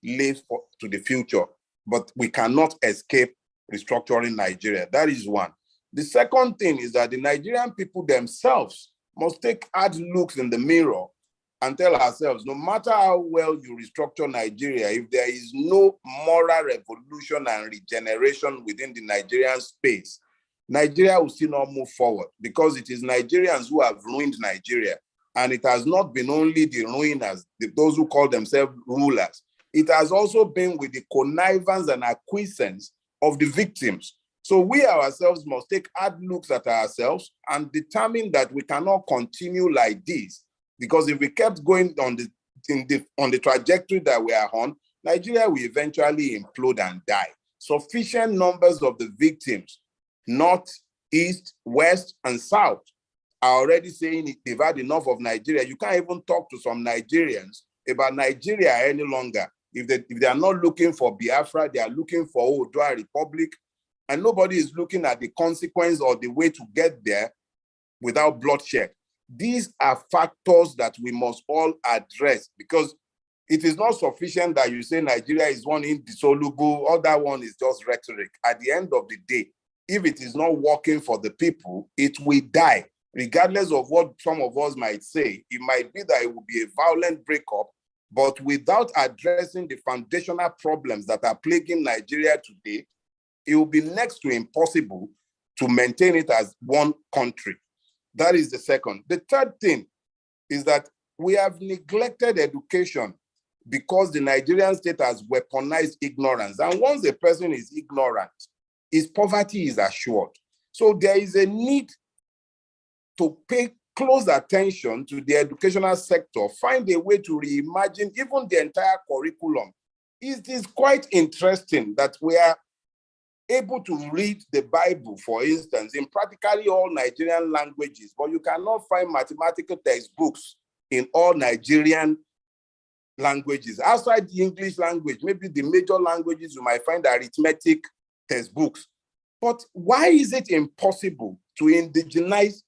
lays to the future. But we cannot escape restructuring Nigeria. That is one. The second thing is that the Nigerian people themselves must take hard looks in the mirror and tell ourselves, no matter how well you restructure Nigeria, if there is no moral revolution and regeneration within the Nigerian space, Nigeria will still not move forward because it is Nigerians who have ruined Nigeria. And it has not been only the ruiners, those who call themselves rulers. It has also been with the connivance and acquiescence of the victims. So we ourselves must take hard looks at ourselves and determine that we cannot continue like this. Because if we kept going on the trajectory that we are on, Nigeria will eventually implode and die. Sufficient numbers of the victims, north, east, west, and south, are already saying they've had enough of Nigeria. You can't even talk to some Nigerians about Nigeria any longer. If they are not looking for Biafra, they are looking for Oodua Republic, and nobody is looking at the consequence or the way to get there without bloodshed. These are factors that we must all address because it is not sufficient that you say Nigeria is one indissoluble, all that one is just rhetoric. At the end of the day, if it is not working for the people, it will die. Regardless of what some of us might say, it might be that it will be a violent breakup, but without addressing the foundational problems that are plaguing Nigeria today, it will be next to impossible to maintain it as one country. That is the second. The third thing is that we have neglected education because the Nigerian state has weaponized ignorance. And once a person is ignorant, his poverty is assured. So there is a need to pay close attention to the educational sector, find a way to reimagine even the entire curriculum. It is quite interesting that we are able to read the Bible, for instance, in practically all Nigerian languages, but you cannot find mathematical textbooks in all Nigerian languages. Outside the English language, maybe the major languages, you might find arithmetic textbooks. But why is it impossible to indigenize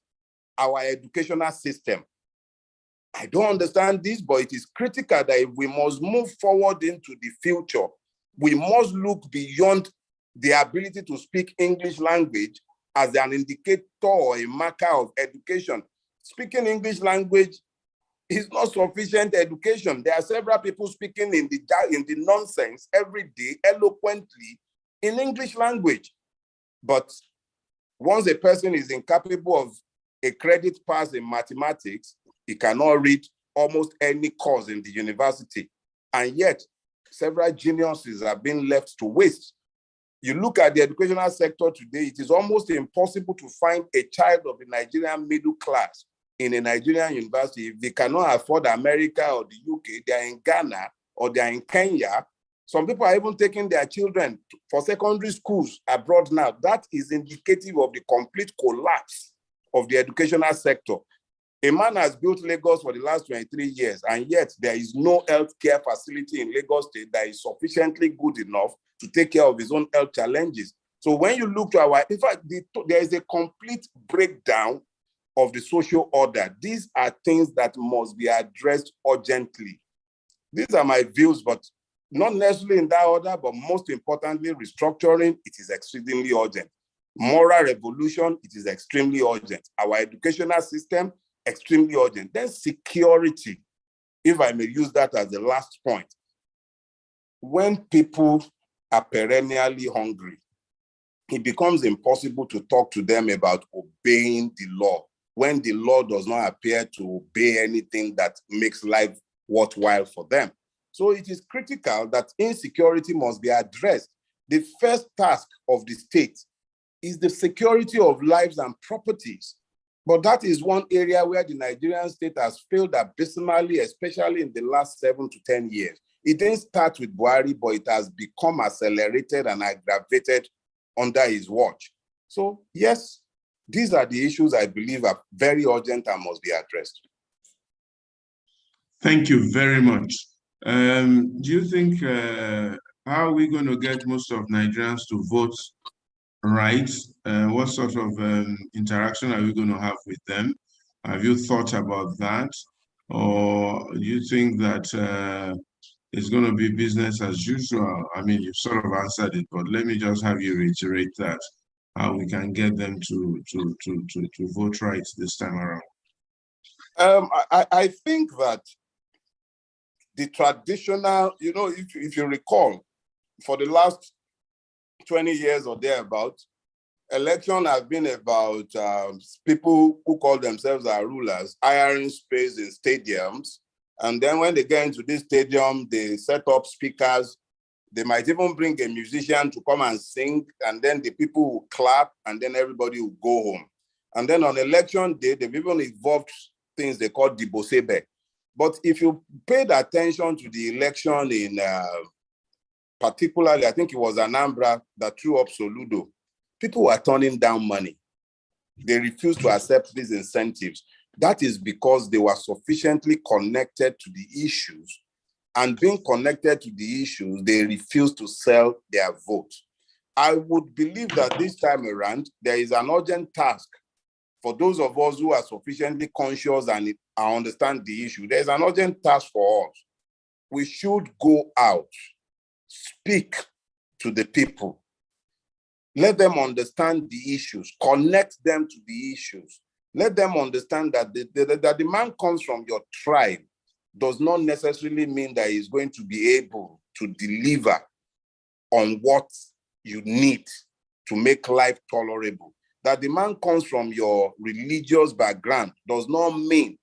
our educational system? I don't understand this, but it is critical that if we must move forward into the future, we must look beyond the ability to speak English language as an indicator or a marker of education. Speaking English language is not sufficient education. There are several people speaking in the nonsense every day, eloquently in English language. But once a person is incapable of a credit pass in mathematics, he cannot read almost any course in the university. And yet, several geniuses are being left to waste. You look at the educational sector today, it is almost impossible to find a child of the Nigerian middle class in a Nigerian university. If they cannot afford America or the UK, they are in Ghana or they are in Kenya. Some people are even taking their children for secondary schools abroad now. That is indicative of the complete collapse of the educational sector. A man has built Lagos for the last 23 years, and yet there is no healthcare facility in Lagos State that is sufficiently good enough to take care of his own health challenges. So when you look to our, in fact, there is a complete breakdown of the social order. These are things that must be addressed urgently. These are my views, but not necessarily in that order, but most importantly, restructuring, it is extremely urgent. Moral revolution, it is extremely urgent. Our educational system, extremely urgent. Then security, if I may use that as the last point. When people are perennially hungry, it becomes impossible to talk to them about obeying the law when the law does not appear to obey anything that makes life worthwhile for them. So it is critical that insecurity must be addressed. The first task of the state is the security of lives and properties. But that is one area where the Nigerian state has failed abysmally, especially in the last 7 to 10 years. It didn't start with Buhari, but it has become accelerated and aggravated under his watch. So yes, these are the issues I believe are very urgent and must be addressed. Thank you very much. Do you think, how are we going to get most of Nigerians to vote right? What sort of interaction are we going to have with them? Have you thought about that? Or do you think that it's going to be business as usual? I mean, you've sort of answered it, but let me just have you reiterate that, how we can get them to vote right this time around. I think that the traditional, if you recall, for the last 20 years or thereabout, election has been about people who call themselves our rulers hiring space in stadiums. And then when they get into this stadium, they set up speakers. They might even bring a musician to come and sing, and then the people will clap, and then everybody will go home. And then on election day, they've even evolved things they call Dibosebe. But if you paid attention to the election in, particularly, I think it was Anambra that threw up Soludo, people were turning down money. They refused to accept these incentives. That is because they were sufficiently connected to the issues, and being connected to the issues, they refused to sell their vote. I would believe that this time around, there is an urgent task for those of us who are sufficiently conscious and understand the issue. There's an urgent task for us. We should go out, speak to the people, let them understand the issues, connect them to the issues. Let them understand that the demand comes from your tribe does not necessarily mean that he's going to be able to deliver on what you need to make life tolerable. That demand comes from your religious background does not mean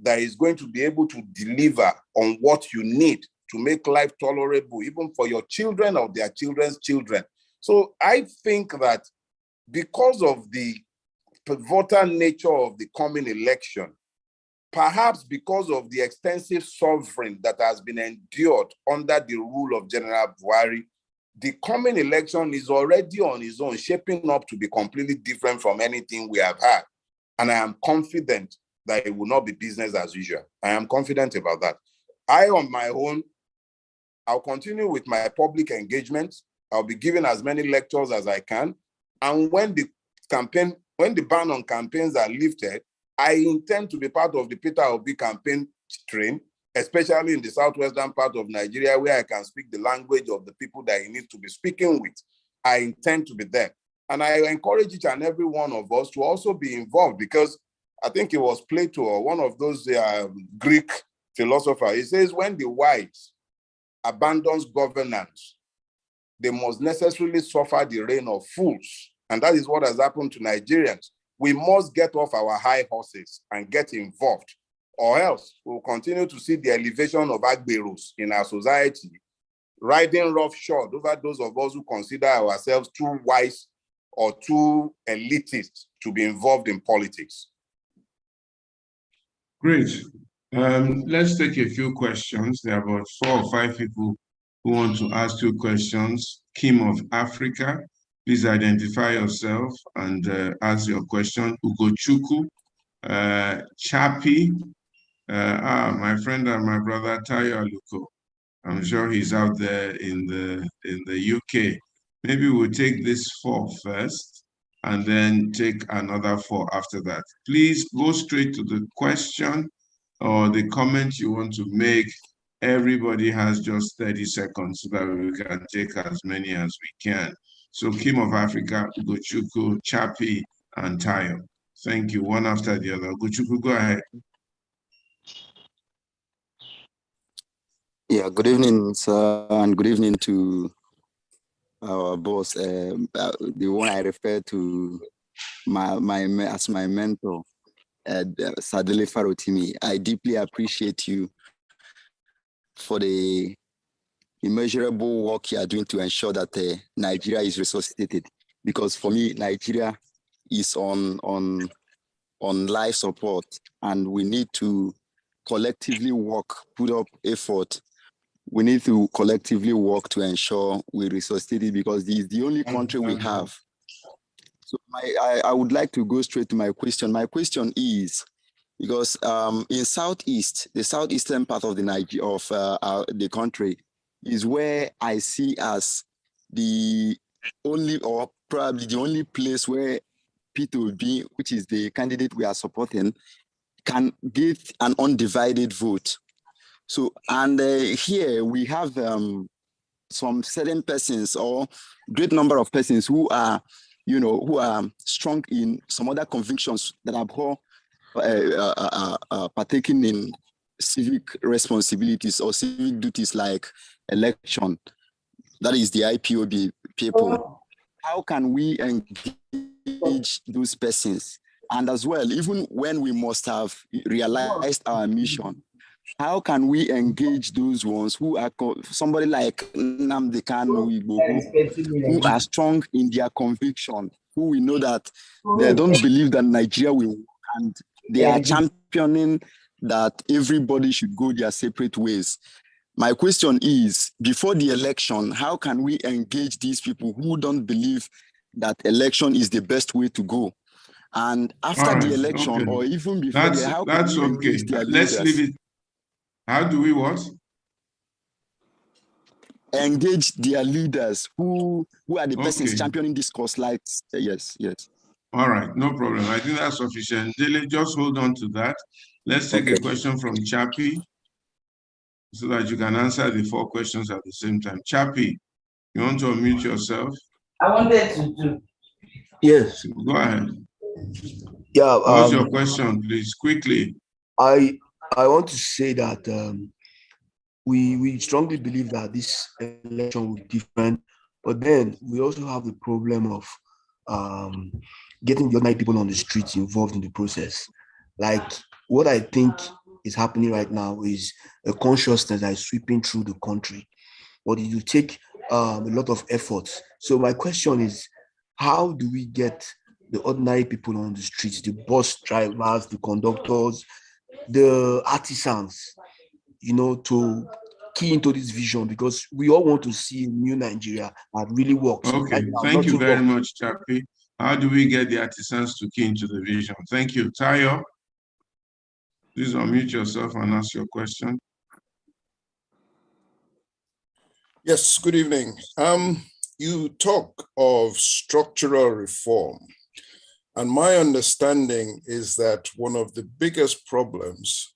that he's going to be able to deliver on what you need to make life tolerable, even for your children or their children's children. So I think that because of the pivotal nature of the coming election, perhaps because of the extensive suffering that has been endured under the rule of General Buhari, the coming election is already on its own, shaping up to be completely different from anything we have had. And I am confident that it will not be business as usual. I am confident about that. I, on my own, I'll continue with my public engagement. I'll be giving as many lectures as I can. And when the ban on campaigns are lifted, I intend to be part of the Peter Obi campaign train, especially in the southwestern part of Nigeria, where I can speak the language of the people that he needs to be speaking with. I intend to be there. And I encourage each and every one of us to also be involved, because I think it was Plato or one of those Greek philosophers. He says, when the wise abandons governance, they must necessarily suffer the reign of fools. And that is what has happened to Nigerians. We must get off our high horses and get involved, or else we'll continue to see the elevation of Agberos in our society, riding roughshod over those of us who consider ourselves too wise or too elitist to be involved in politics. Great. Let's take a few questions. There are about 4 or 5 people who want to ask you questions. Kim of Africa, Please identify yourself and ask your question. Ugochukwu, Chappie, my friend and my brother Tayo Aluko. I'm sure he's out there in the UK. Maybe we'll take this 4 first and then take another 4 after that. Please go straight to the question or the comment you want to make. Everybody has just 30 seconds so that we can take as many as we can. So Kim of Africa, Ugochukwu, Chappie, and Tayo. Thank you, one after the other. Ugochukwu, go ahead. Yeah, good evening, sir, and good evening to our boss, the one I refer to as my mentor, Sir Dele Farotimi. I deeply appreciate you for the immeasurable work you are doing to ensure that Nigeria is resuscitated. Because for me, Nigeria is on life support, and we need to collectively work, put up effort. We need to collectively work to ensure we resuscitate it, because this is the only country we have. So I would like to go straight to my question. My question is, because in Southeast, the southeastern part of the country is where I see as the only, or probably the only place where Peter Obi, which is the candidate we are supporting, can get an undivided vote. So, and here we have some certain persons or great number of persons who are, who are strong in some other convictions that are partaking in civic responsibilities or civic duties like election. That is the IPOB people. How can we engage those persons? And as well, even when we must have realized our mission, how can we engage those ones who are somebody like Nnamdi Kanu, who are strong in their conviction, who we know that they don't believe that Nigeria will, and they are championing that everybody should go their separate ways. My question is, before the election, how can we engage these people who don't believe that election is the best way to go? And after the election, or even before, how can we engage their leaders? Let's leave it. How do we what? Engage their leaders who are the persons championing this cause. Like, yes. All right, no problem. I think that's sufficient. Dele, just hold on to that. Let's take a question from Chappie so that you can answer the 4 questions at the same time. Chappie, you want to unmute yourself? I wanted to do. Yes. Go ahead. Yeah. What's your question, please? Quickly. I want to say that we strongly believe that this election will be different, but then we also have the problem of getting the ordinary people on the streets involved in the process. Like, what I think is happening right now is a consciousness that is sweeping through the country, but it will take a lot of effort. So my question is, how do we get the ordinary people on the streets, the bus drivers, the conductors, the artisans, to key into this vision? Because we all want to see a new Nigeria that really works. Okay, thank you very much, Chappie. How do we get the artisans to key into the vision? Thank you. Tayo, please unmute yourself and ask your question. Yes, good evening. You talk of structural reform, and my understanding is that one of the biggest problems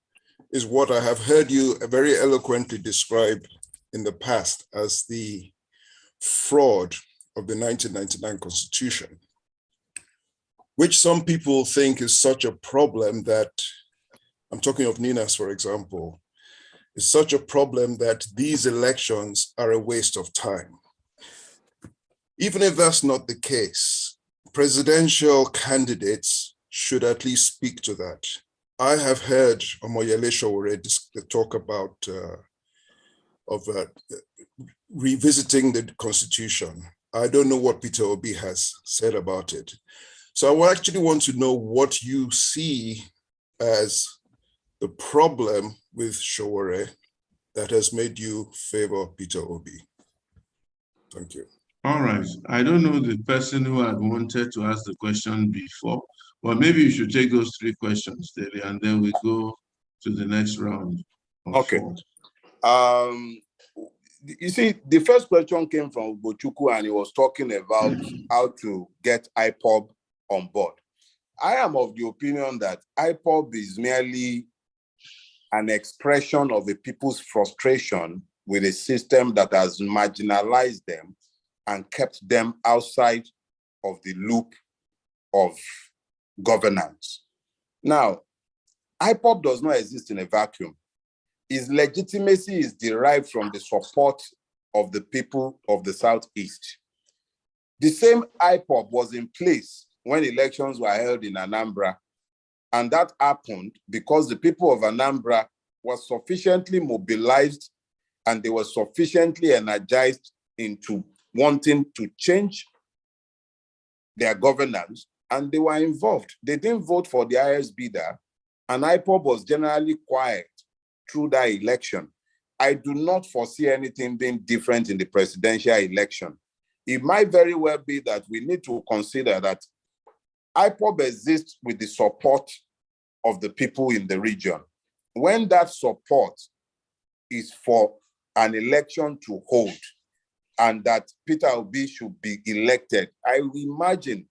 is what I have heard you very eloquently describe in the past as the fraud of the 1999 Constitution, which some people think is such a problem that, I'm talking of Ninas, for example, is such a problem that these elections are a waste of time. Even if that's not the case, presidential candidates should at least speak to that. I have heard Omoyele Sowore talk about revisiting the Constitution. I don't know what Peter Obi has said about it. So I actually want to know what you see as the problem with Sowore that has made you favor Peter Obi. Thank you. All right. I don't know the person who had wanted to ask the question before, but maybe you should take those three questions, Dele, and then we go to the next round of Okay. four. You see, the first question came from Bochuku, and he was talking about how to get IPOB on board. I am of the opinion that IPOB is merely an expression of the people's frustration with a system that has marginalized them and kept them outside of the loop of governance. Now, IPOB does not exist in a vacuum. Its legitimacy is derived from the support of the people of the Southeast. The same IPOB was in place when elections were held in Anambra, and that happened because the people of Anambra were sufficiently mobilized and they were sufficiently energized into wanting to change their governance, and they were involved. They didn't vote for the highest bidder, and IPOB was generally quiet through that election. I do not foresee anything being different in the presidential election. It might very well be that we need to consider that IPOB exists with the support of the people in the region. When that support is for an election to hold and that Peter Obi should be elected, I will imagine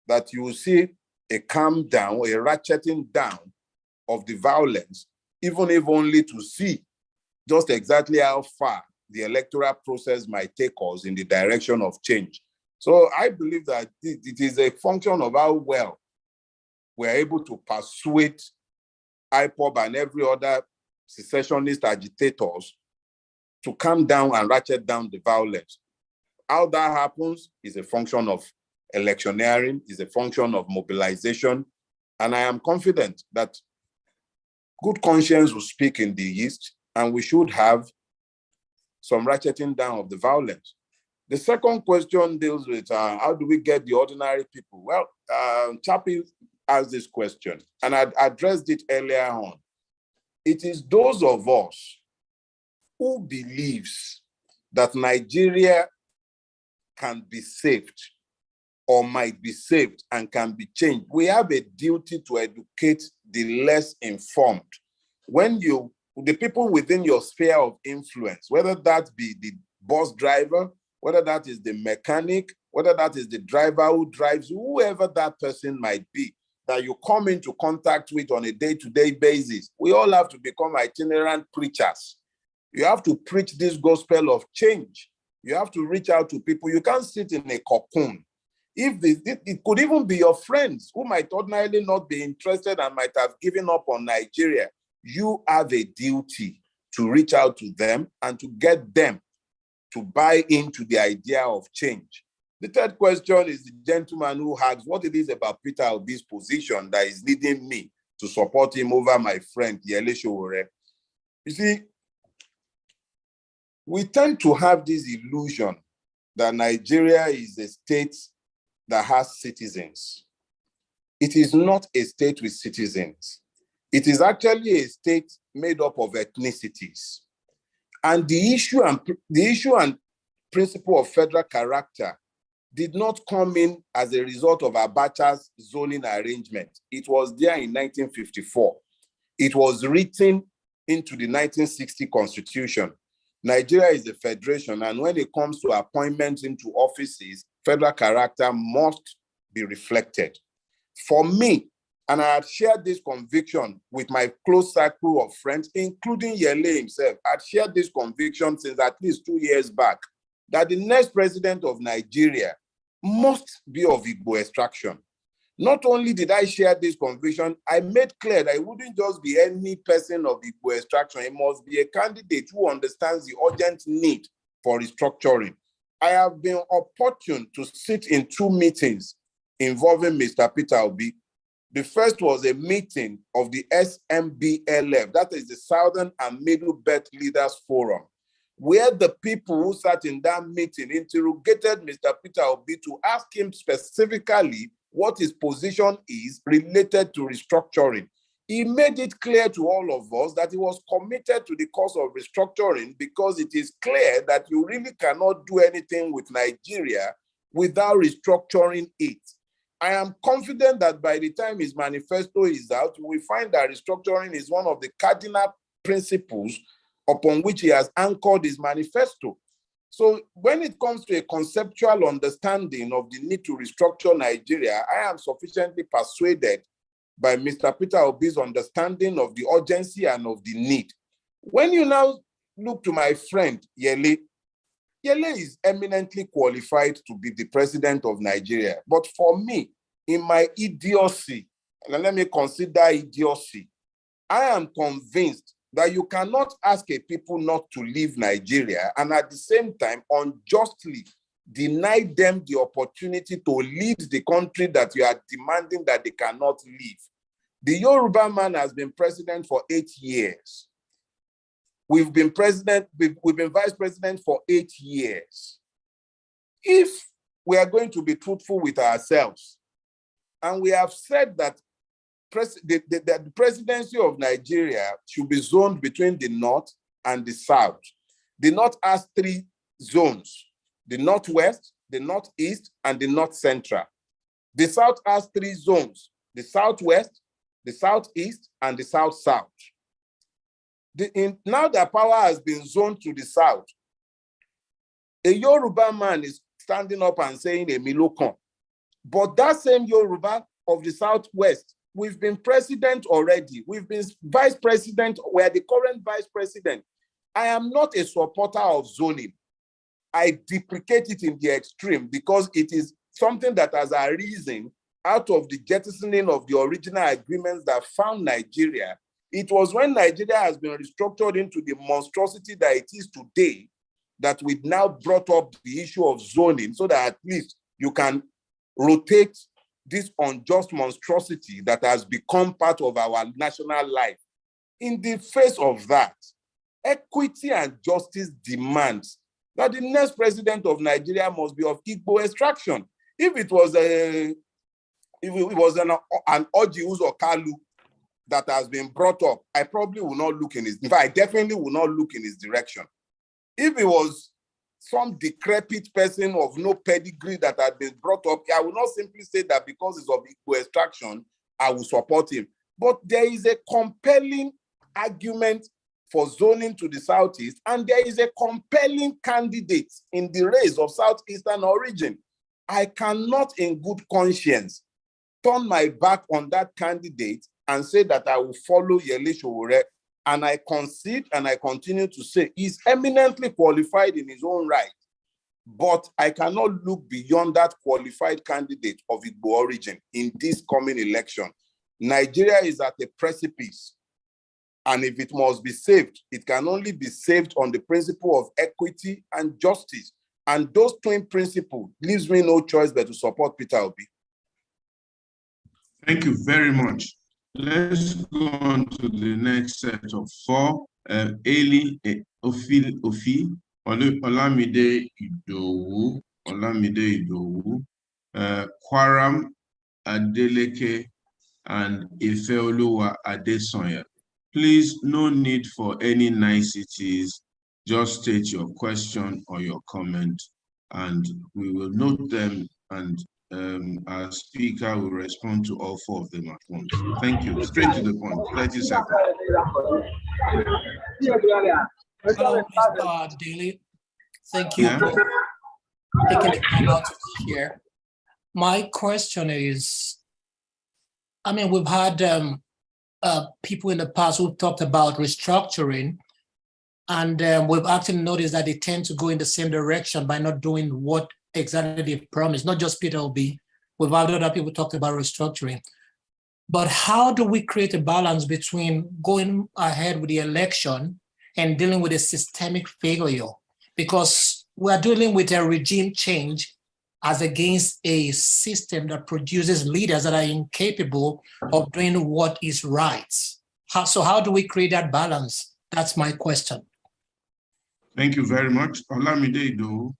that you will see a calm down, a ratcheting down of the violence, even if only to see just exactly how far the electoral process might take us in the direction of change. So I believe that it is a function of how well we're able to persuade IPOB and every other secessionist agitators to calm down and ratchet down the violence. How that happens is a function of electioneering, is a function of mobilization, and I am confident that good conscience will speak in the East, and we should have some ratcheting down of the violence. The second question deals with how do we get the ordinary people? Well, Chappie asked this question, and I addressed it earlier on. It is those of us who believes that Nigeria can be saved or might be saved and can be changed. We have a duty to educate the less informed. When the people within your sphere of influence, whether that be the bus driver, whether that is the mechanic, whether that is the driver who drives, whoever that person might be, that you come into contact with on a day-to-day basis, we all have to become itinerant preachers. You have to preach this gospel of change. You have to reach out to people. You can't sit in a cocoon. It could even be your friends who might ordinarily not be interested and might have given up on Nigeria. You have a duty to reach out to them and to get them to buy into the idea of change. The third question is the gentleman who asks what it is about Peter Obi's position that is leading me to support him over my friend Dele. You see, we tend to have this illusion that Nigeria is a state that has citizens. It is not a state with citizens. It is actually a state made up of ethnicities. And the issue and principle of federal character did not come in as a result of Abacha's zoning arrangement. It was there in 1954. It was written into the 1960 Constitution. Nigeria is a federation, and when it comes to appointments into offices, federal character must be reflected. For me, and I had shared this conviction with my close circle of friends, including Dele himself, I had shared this conviction since at least 2 years back, that the next president of Nigeria must be of Igbo extraction. Not only did I share this conviction, I made clear that it wouldn't just be any person of Igbo extraction. It must be a candidate who understands the urgent need for restructuring. I have been opportune to sit in 2 meetings involving Mr. Peter Obi. The first was a meeting of the SMBLF, that is the Southern and Middle Belt Leaders Forum, where the people who sat in that meeting interrogated Mr. Peter Obi to ask him specifically what his position is related to restructuring. he made it clear to all of us that he was committed to the cause of restructuring, because it is clear that you really cannot do anything with Nigeria without restructuring it. I am confident that by the time his manifesto is out, we find that restructuring is one of the cardinal principles upon which he has anchored his manifesto. So when it comes to a conceptual understanding of the need to restructure Nigeria, I am sufficiently persuaded by Mr. Peter Obi's understanding of the urgency and of the need. When you now look to my friend Dele, Dele is eminently qualified to be the president of Nigeria. But for me, in my idiocy, and let me consider idiocy, I am convinced that you cannot ask a people not to leave Nigeria and at the same time unjustly deny them the opportunity to lead the country that you are demanding that they cannot leave. The Yoruba man has been president for 8 years. We've been vice president for 8 years. If we are going to be truthful with ourselves, and we have said that the presidency of Nigeria should be zoned between the North and the South. The North has 3 zones: the Northwest, the Northeast, and the North Central. The South has 3 zones: the Southwest, the Southeast, and the South-South. Now that power has been zoned to the South, a Yoruba man is standing up and saying a Milokon. But that same Yoruba of the Southwest, we've been president already. We've been vice president. We're the current vice president. I am not a supporter of zoning. I deprecate it in the extreme because it is something that has arisen out of the jettisoning of the original agreements that found Nigeria. It was when Nigeria has been restructured into the monstrosity that it is today that we've now brought up the issue of zoning so that at least you can rotate this unjust monstrosity that has become part of our national life. In the face of that, equity and justice demands that the next president of Nigeria must be of Igbo extraction. If it was an Oji Uzo Kalu that has been brought up, I probably will not look in his, in fact, I definitely will not look in his direction. If it was some decrepit person of no pedigree that had been brought up, I will not simply say that because it's of Igbo extraction, I will support him. But there is a compelling argument for zoning to the Southeast, and there is a compelling candidate in the race of Southeastern origin. I cannot in good conscience turn my back on that candidate and say that I will follow Dele Sowore. And I concede and I continue to say he's eminently qualified in his own right. But I cannot look beyond that qualified candidate of Igbo origin in this coming election. Nigeria is at a precipice. And if it must be saved, it can only be saved on the principle of equity and justice. And those twin principles leaves me no choice but to support Peter Obi. Thank you very much. Let's go on to the next set of 4. Eli Ofi, Olamide Idowu, Kwaram Adeleke, and Ifeoluwa Adesanya. Please, no need for any niceties. Just state your question or your comment, and we will note them, and our speaker will respond to all 4 of them at once. Thank you. Straight to the point. 30 seconds. Hello, Mr. Dele. Thank you for taking the time out to be here. My question is, I mean, we've had people in the past who've talked about restructuring, and we've actually noticed that they tend to go in the same direction by not doing what exactly they promised. Not just Peter Obi, we've had other people talk about restructuring. But how do we create a balance between going ahead with the election and dealing with a systemic failure? Because we're dealing with a regime change as against a system that produces leaders that are incapable of doing what is right. So how do we create that balance? That's my question. Thank you very much. Olamide Idowu.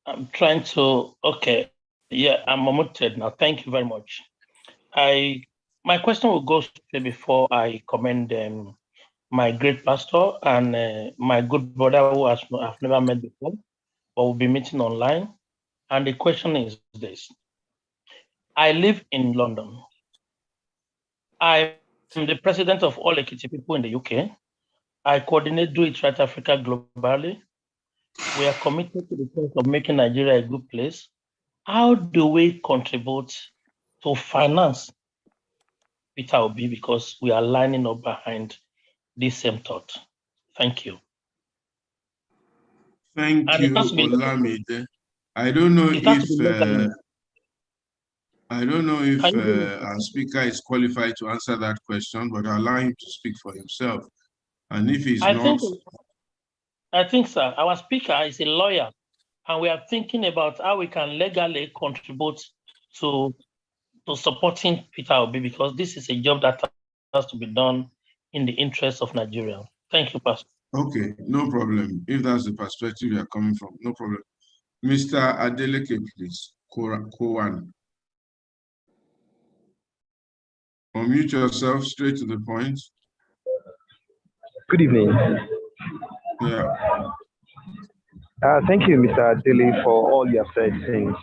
I'm trying to, okay. Yeah, I'm unmuted now. Thank you very much. My question will go straight before I commend my great pastor and my good brother who I've never met before, but we'll be meeting online. And the question is this. I live in London. I am the president of all Ekiti people in the UK. I coordinate Do It Right Africa globally. We are committed to the cause of making Nigeria a good place. How do we contribute to finance Peter Obi, because we are lining up behind this same thought? Thank you. Thank And it you, has to be Olamide. I don't know it has to if be legally. Can you hear me? our speaker is qualified to answer that question, but I'll allow him to speak for himself. And if he's I not, think, sir, our speaker is a lawyer, and we are thinking about how we can legally contribute to supporting Peter Obi, because this is a job that has to be done in the interest of Nigeria. Thank you, Pastor. okay, no problem. If that's the perspective you're coming from, no problem. Mr. Adeleke, please. Kowan. Unmute yourself, straight to the point. Good evening. Yeah. Thank you, Mr. Dele, for all you have said since.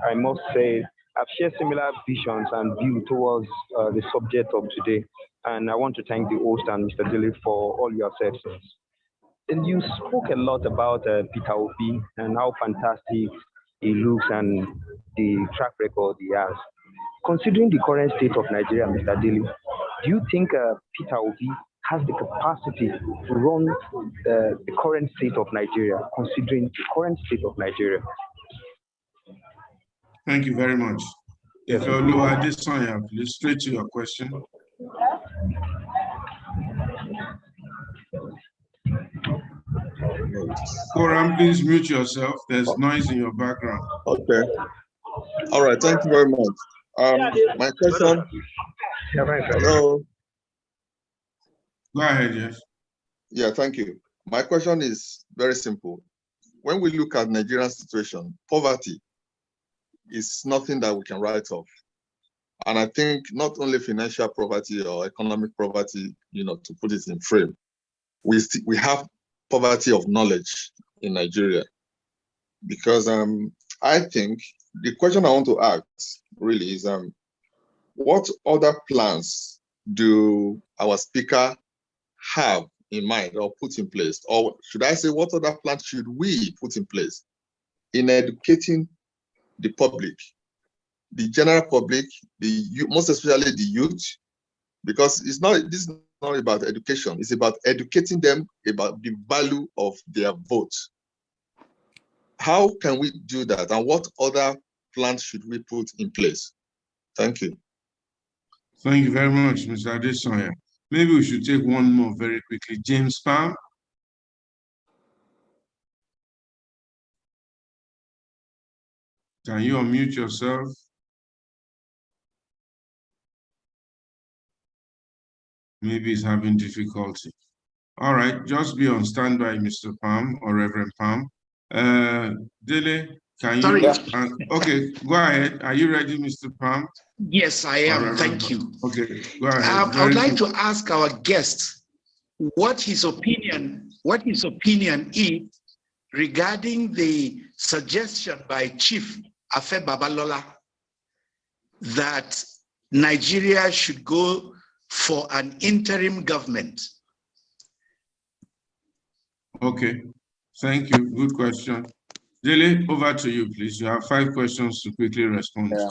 I must say, I've shared similar visions and views towards the subject of today. And I want to thank the host and Mr. Dele for all you have said since. And you spoke a lot about Peter Obi and how fantastic he looks and the track record he has. Considering the current state of Nigeria, Mr. Dele, do you think Peter Obi has the capacity to run the current state of Nigeria, considering the current state of Nigeria? Thank you very much. Yes. Ighodalo, please, straight to your question. Koran, please mute yourself. There's noise in your background. Okay. All right. Thank you very much. My question. Hello. Go ahead, yes. Yeah, thank you. My question is very simple. When we look at Nigerian situation, poverty is nothing that we can write off. And I think not only financial poverty or economic poverty, to put it in frame, we have poverty of knowledge in Nigeria. Because I think the question I want to ask really is, what other plans do our speaker have in mind or put in place? Or should I say, what other plans should we put in place in educating the public, the general public, most especially the youth? Because this is not about education, it's about educating them about the value of their vote. How can we do that? And what other plans should we put in place? Thank you. Thank you very much, Mr. Adesanya. Maybe we should take one more very quickly. James Palm. Can you unmute yourself? Maybe he's having difficulty. All right, just be on standby, Mr. Palm or Reverend Palm. Dele, can you? Okay, go ahead. Are you ready, Mr. Palm? Yes, I am. Thank you. Okay, go ahead. I would like to ask our guest what his opinion is regarding the suggestion by Chief Afe Babalola that Nigeria should go for an interim government. Okay, thank you. Good question. Dele, over to you, please. You have 5 questions to quickly respond. Yeah.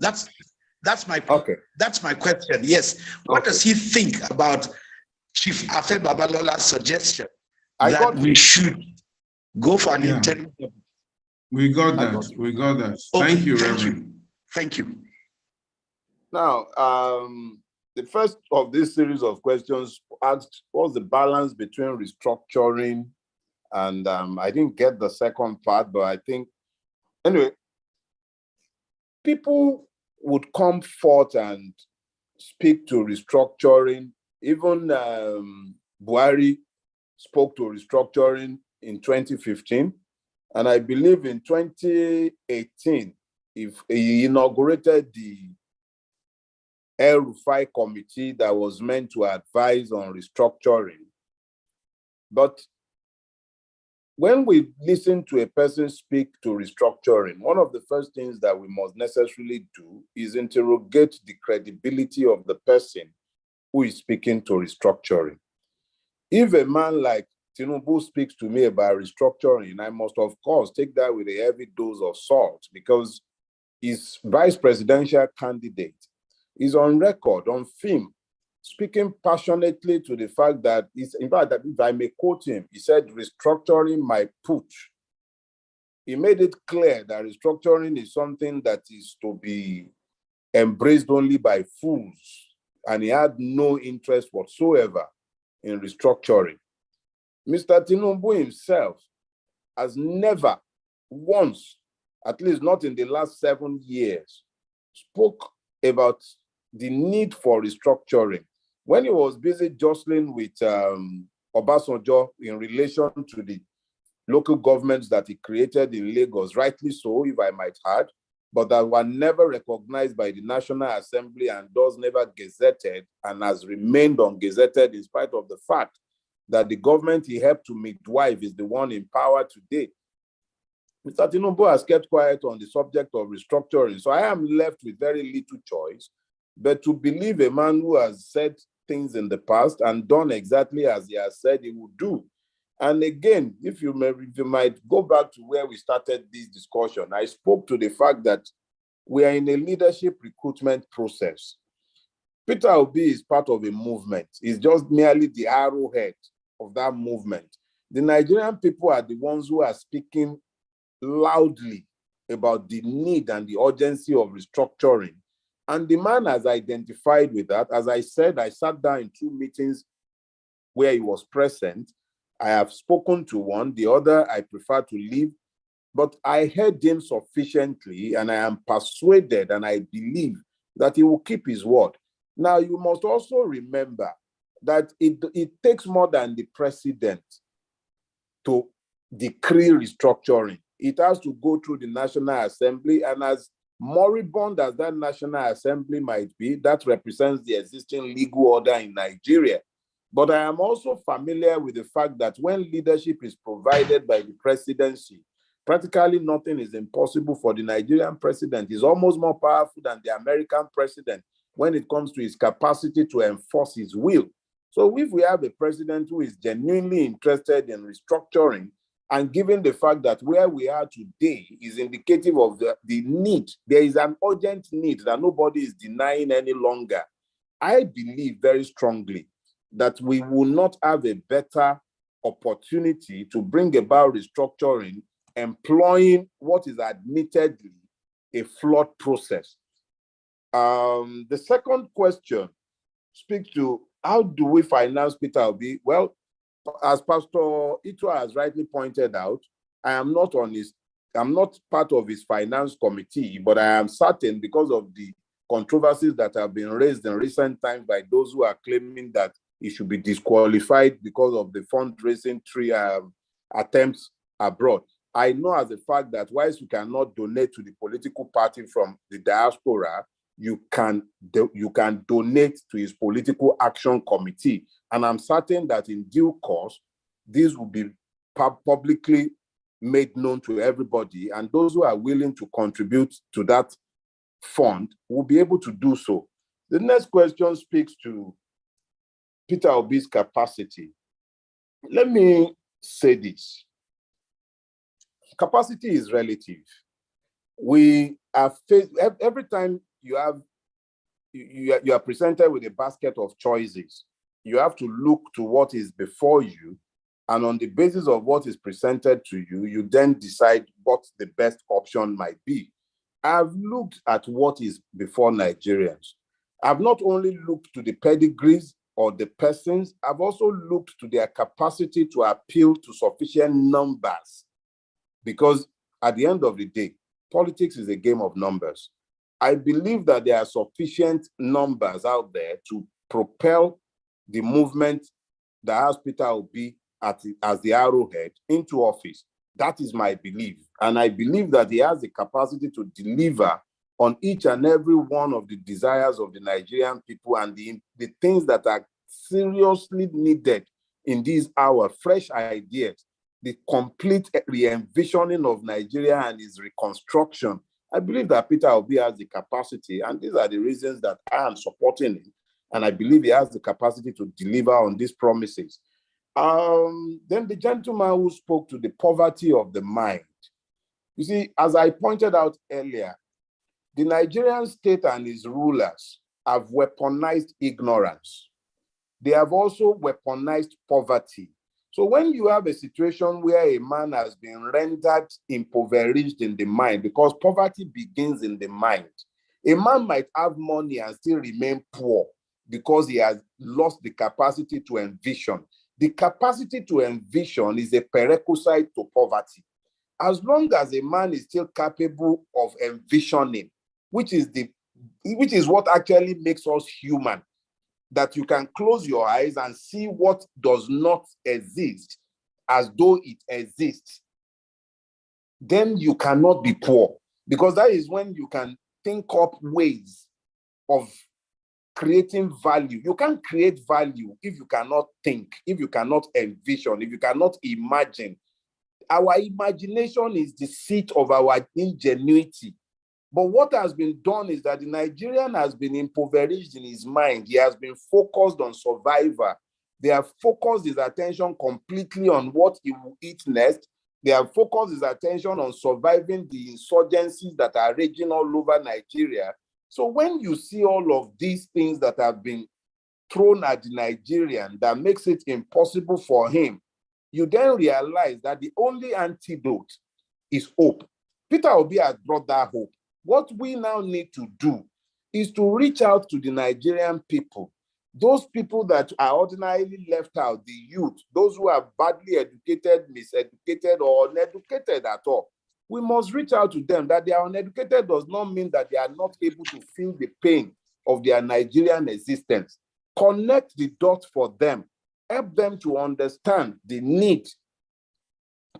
That's my question. Yes. What does he think about Chief Afe Babalola's suggestion that we should go for an interim government? We got that. We got that. Okay, thank you, Reverend. Thank you. Now, the first of this series of questions asked what's the balance between restructuring and I didn't get the second part, but I think, anyway, people would come forth and speak to restructuring. Even Buhari spoke to restructuring in 2015. And I believe in 2018, if he inaugurated the El Rufai committee that was meant to advise on restructuring. But when we listen to a person speak to restructuring, one of the first things that we must necessarily do is interrogate the credibility of the person who is speaking to restructuring. If a man like Tinubu speaks to me about restructuring, I must, of course, take that with a heavy dose of salt, because his vice presidential candidate is on record, on film, speaking passionately to the fact that, in fact, that if I may quote him, he said, restructuring my putsch. He made it clear that restructuring is something that is to be embraced only by fools, and he had no interest whatsoever in restructuring. Mr. Tinubu himself has never once, at least not in the last 7 years, spoke about the need for restructuring. When he was busy jostling with Obasanjo in relation to the local governments that he created in Lagos, rightly so, if I might add, but that were never recognized by the National Assembly and thus never gazetted and has remained ungazetted in spite of the fact that the government he helped to midwife is the one in power today. Mr. Tinubu has kept quiet on the subject of restructuring. So I am left with very little choice but to believe a man who has said things in the past and done exactly as he has said he would do. And again, if you might go back to where we started this discussion, I spoke to the fact that we are in a leadership recruitment process. Peter Obi is part of a movement. He's just merely the arrowhead of that movement. The Nigerian people are the ones who are speaking loudly about the need and the urgency of restructuring. And the man has identified with that. As I said, I sat down in 2 meetings where he was present. I have spoken to one, the other I prefer to leave, but I heard him sufficiently, and I am persuaded and I believe that he will keep his word. Now, you must also remember that it takes more than the president to decree restructuring. It has to go through the National Assembly, and as moribund as that National Assembly might be, that represents the existing legal order in Nigeria. But I am also familiar with the fact that when leadership is provided by the presidency, practically nothing is impossible for the Nigerian president. He's almost more powerful than the American president when it comes to his capacity to enforce his will. So if we have a president who is genuinely interested in restructuring, and given the fact that where we are today is indicative of the need, there is an urgent need that nobody is denying any longer, I believe very strongly that we will not have a better opportunity to bring about restructuring employing what is admittedly a flawed process. The second question speaks to how do we finance Peter Obi? Well, as Pastor Ito has rightly pointed out, I'm not part of his finance committee, but I am certain because of the controversies that have been raised in recent times by those who are claiming that he should be disqualified because of the fundraising attempts abroad. I know as a fact that whilst you cannot donate to the political party from the diaspora, you can donate to his political action committee. And I'm certain that in due course, this will be publicly made known to everybody, and those who are willing to contribute to that fund will be able to do so. The next question speaks to Peter Obi's capacity. Let me say this. Capacity is relative. We are faced, every time you are presented with a basket of choices, you have to look to what is before you, and on the basis of what is presented to you, you then decide what the best option might be. I've looked at what is before Nigerians. I've not only looked to the pedigrees or the persons, I've also looked to their capacity to appeal to sufficient numbers. Because at the end of the day, politics is a game of numbers. I believe that there are sufficient numbers out there to propel the movement that has Peter Obi as the arrowhead into office. That is my belief. And I believe that he has the capacity to deliver on each and every one of the desires of the Nigerian people and the things that are seriously needed in this hour, fresh ideas, the complete re-envisioning of Nigeria and its reconstruction. I believe that Peter Obi has the capacity, and these are the reasons that I am supporting him. And I believe he has the capacity to deliver on these promises. Then the gentleman who spoke to the poverty of the mind. You see, as I pointed out earlier, the Nigerian state and its rulers have weaponized ignorance. They have also weaponized poverty. So when you have a situation where a man has been rendered impoverished in the mind, because poverty begins in the mind, a man might have money and still remain poor because he has lost the capacity to envision. The capacity to envision is a prerequisite to poverty. As long as a man is still capable of envisioning, which is what actually makes us human, that you can close your eyes and see what does not exist as though it exists, then you cannot be poor, because that is when you can think up ways of creating value. You can't create value if you cannot think, if you cannot envision, if you cannot imagine. Our imagination is the seat of our ingenuity. But what has been done is that the Nigerian has been impoverished in his mind. He has been focused on survival. They have focused his attention completely on what he will eat next. They have focused his attention on surviving the insurgencies that are raging all over Nigeria. So when you see all of these things that have been thrown at the Nigerian that makes it impossible for him, you then realize that the only antidote is hope. Peter Obi has brought that hope. What we now need to do is to reach out to the Nigerian people, those people that are ordinarily left out, the youth, those who are badly educated, miseducated, or uneducated at all. We must reach out to them. That they are uneducated does not mean that they are not able to feel the pain of their Nigerian existence. Connect the dots for them. Help them to understand the need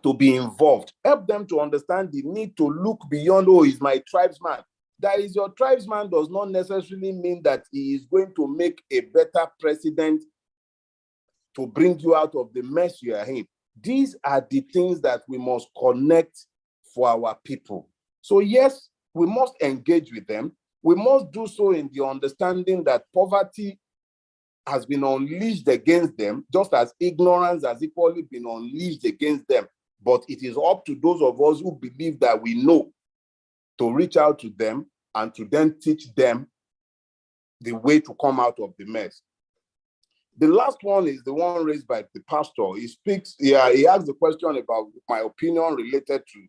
to be involved. Help them to understand the need to look beyond, oh, he's my tribesman. That is your tribesman does not necessarily mean that he is going to make a better president to bring you out of the mess you are in. These are the things that we must connect for our people. So yes, we must engage with them. We must do so in the understanding that poverty has been unleashed against them, just as ignorance has equally been unleashed against them. But it is up to those of us who believe that we know to reach out to them and to then teach them the way to come out of the mess. The last one is the one raised by the pastor. He asked the question about my opinion related to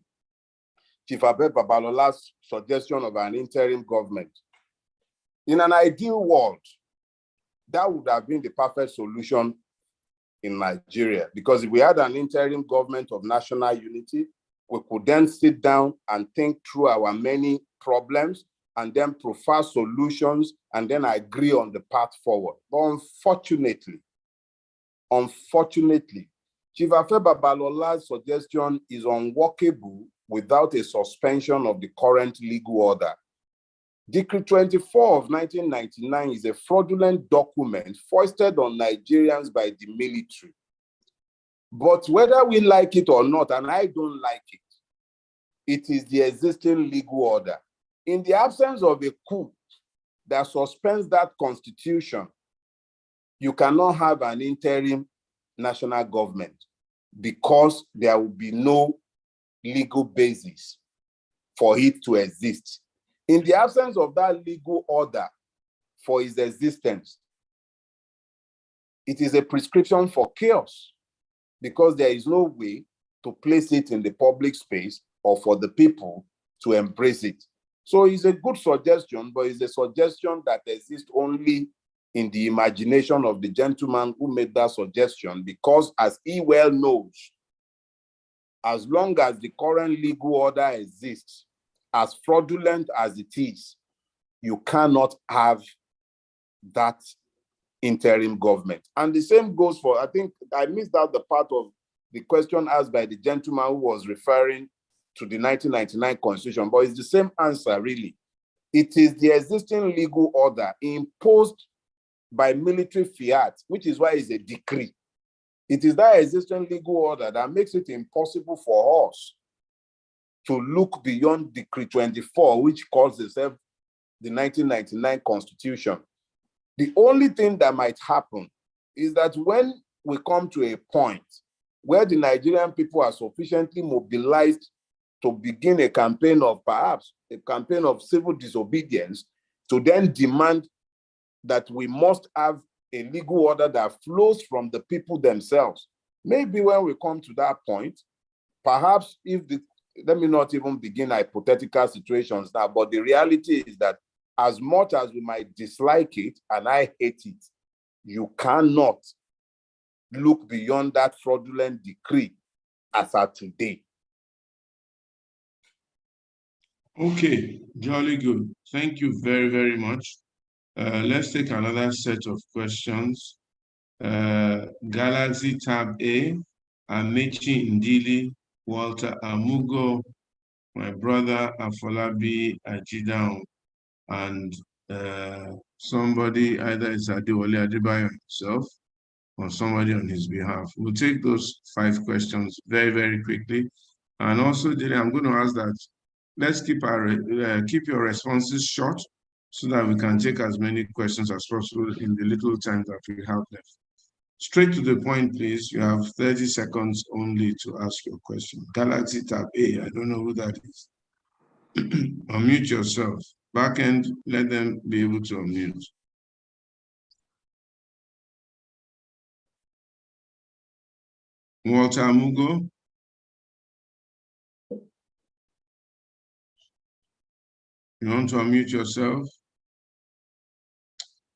Chief Abel Babalola's suggestion of an interim government. In an ideal world, that would have been the perfect solution in Nigeria, because if we had an interim government of national unity, we could then sit down and think through our many problems and then prefer solutions and then agree on the path forward. But unfortunately, Chief Abel Babalola's suggestion is unworkable without a suspension of the current legal order. Decree 24 of 1999 is a fraudulent document foisted on Nigerians by the military. But whether we like it or not, and I don't like it, it is the existing legal order. In the absence of a coup that suspends that constitution, you cannot have an interim national government because there will be no legal basis for it to exist. In the absence of that legal order for its existence, it is a prescription for chaos, because there is no way to place it in the public space or for the people to embrace it. So it's a good suggestion, but it's a suggestion that exists only in the imagination of the gentleman who made that suggestion, because as he well knows, as long as the current legal order exists, as fraudulent as it is, you cannot have that interim government. And the same goes for, I think I missed out the part of the question asked by the gentleman who was referring to the 1999 Constitution, but it's the same answer, really. It is the existing legal order imposed by military fiat, which is why it's a decree. It is that existing legal order that makes it impossible for us to look beyond Decree 24, which calls itself the 1999 Constitution. The only thing that might happen is that when we come to a point where the Nigerian people are sufficiently mobilized to begin a campaign of perhaps a campaign of civil disobedience, to then demand that we must have a legal order that flows from the people themselves. Maybe when we come to that point, perhaps let me not even begin hypothetical situations now, but the reality is that as much as we might dislike it, and I hate it, you cannot look beyond that fraudulent decree as of today. Okay, jolly good. Thank you very, very much. Let's take another set of questions. Galaxy Tab A, Amechi Ndili, Walter Amugo, my brother Afolabi Ajidao, and somebody, either it's Adewale Adebayo himself or somebody on his behalf. We'll take those 5 questions very, very quickly. And also, Dele, I'm going to ask that let's keep your responses short so that we can take as many questions as possible in the little time that we have left. Straight to the point, please. You have 30 seconds only to ask your question. Galaxy Tab A, I don't know who that is. Unmute yourself. Back end, let them be able to unmute. Walter Amugo. You want to unmute yourself?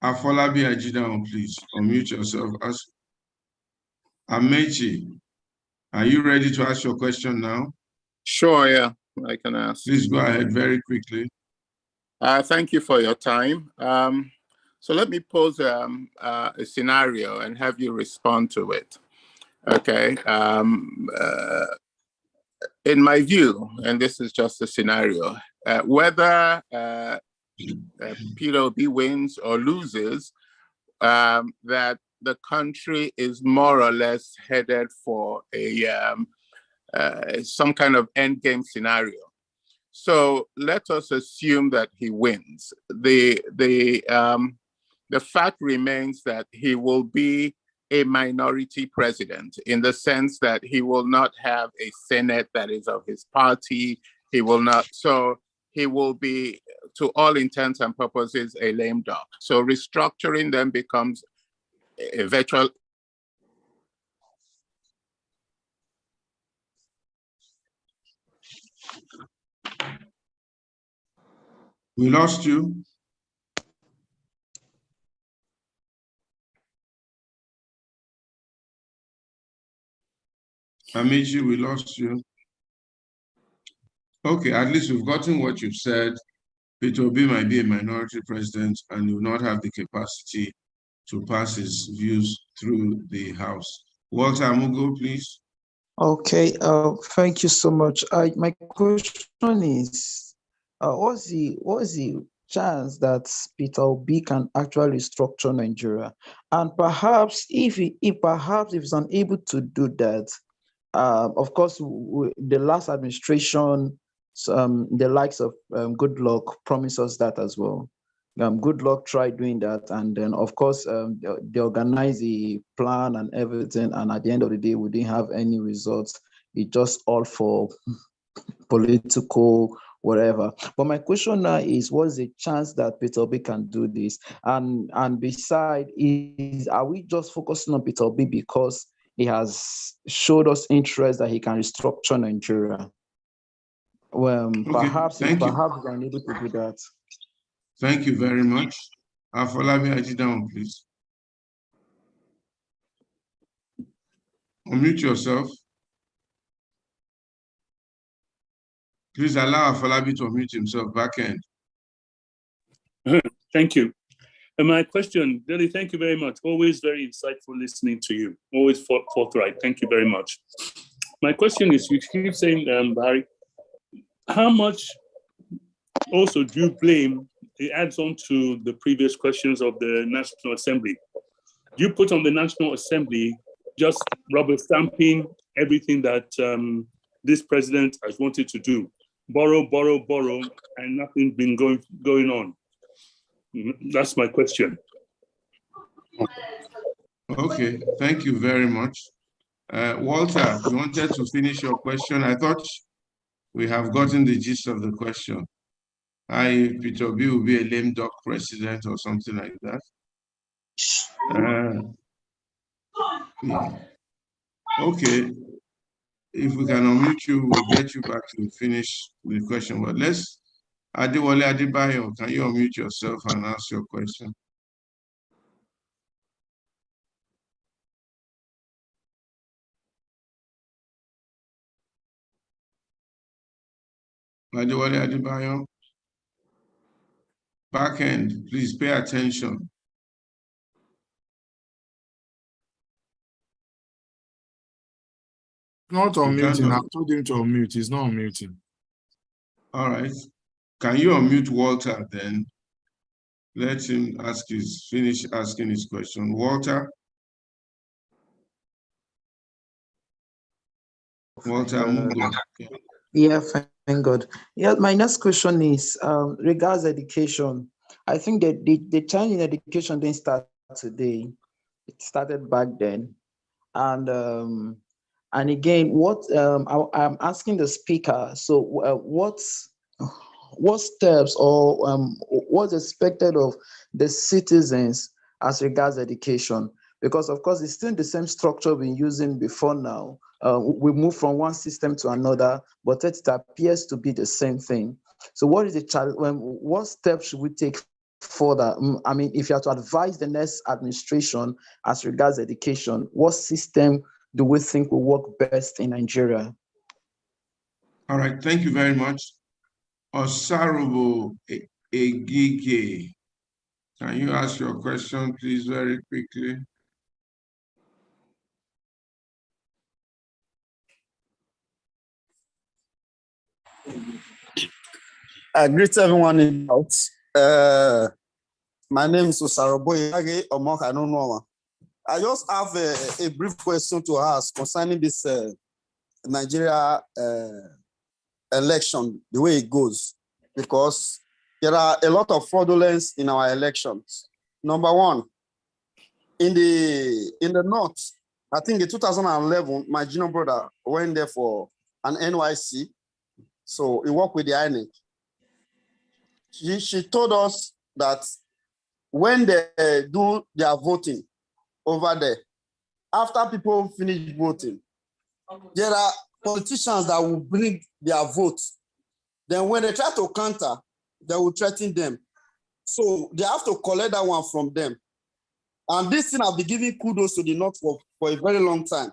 Afolabi Ajidao, please unmute yourself. Ask. Amechi, are you ready to ask your question now? Sure, yeah, I can ask. Please go ahead very quickly. Thank you for your time. So let me pose a scenario and have you respond to it. Okay. In my view, and this is just a scenario, whether PWB wins or loses, that the country is more or less headed for a some kind of endgame scenario. So let us assume that he wins. The fact remains that he will be a minority president, in the sense that he will not have a Senate that is of his party. He will not, so he will be, to all intents and purposes, a lame duck. So restructuring then becomes a virtual. We lost you. Amici, we lost you. Okay, at least we've gotten what you've said. Peter Obi might be a minority president and will not have the capacity to pass his views through the House. Walter Amugo, please. Okay, thank you so much. My question is, what's the chance that Peter Obi can actually restructure Nigeria? And perhaps if he's unable to do that, of course, the last administration, the likes of Goodluck promised us that as well. Goodluck tried doing that, and then of course they organized the plan and everything, and at the end of the day, we didn't have any results. It just all for political whatever. But my question now is, what's the chance that Peter Obi can do this? And beside, are we just focusing on Peter Obi because he has showed us interest that he can restructure Nigeria? Well, Okay, perhaps he's unable to do that. Thank you very much. Afolabi Ajidao, please. Unmute yourself. Please allow Afolabi to unmute himself back end. Thank you. And my question, Dele, thank you very much. Always very insightful listening to you. Always forthright. Thank you very much. My question is, you keep saying, Barry, how much also do you blame, it adds on to the previous questions of the National Assembly. Do you put on the National Assembly just rubber stamping everything that this president has wanted to do? Borrow, borrow, borrow, and nothing's been going on. That's my question. Okay, thank you very much. Walter, you wanted to finish your question? I thought we have gotten the gist of the question. Peter Obi will be a lame duck president or something like that. Yeah. Okay, if we can unmute you, we'll get you back to finish the question. But let's, Adewale Adebayo, can you unmute yourself and ask your question? Adewale Adebayo, back end, please pay attention. Not unmuting. I told him to unmute. He's not unmuting. All right. Can you unmute Walter then? Let him finish asking his question. Walter? Walter Mugo. Yeah, thank God. Yeah, my next question is regards education. I think that the change in education didn't start today. It started back then. And again, what I'm asking the speaker, so what steps or what's expected of the citizens as regards education? Because of course, it's still the same structure we've been using before now. We move from one system to another, but it appears to be the same thing. So what is the challenge? What steps should we take further? I mean, if you have to advise the next administration as regards education, what system do we think will work best in Nigeria? All right, thank you very much. Osarubo Egige, can you ask your question, please, very quickly? I greet everyone in the house. My name is Osarubo Egige Omokanunoma. I just have a brief question to ask concerning this Nigeria election, the way it goes, because there are a lot of fraudulence in our elections. Number one, in the north, I think in 2011, my junior brother went there for an NYC, so he worked with the INEC. She told us that when they do their voting over there, after people finish voting, there are politicians that will bring their votes. Then when they try to counter, they will threaten them. So they have to collect that one from them. And this thing has been giving kudos to the North for a very long time.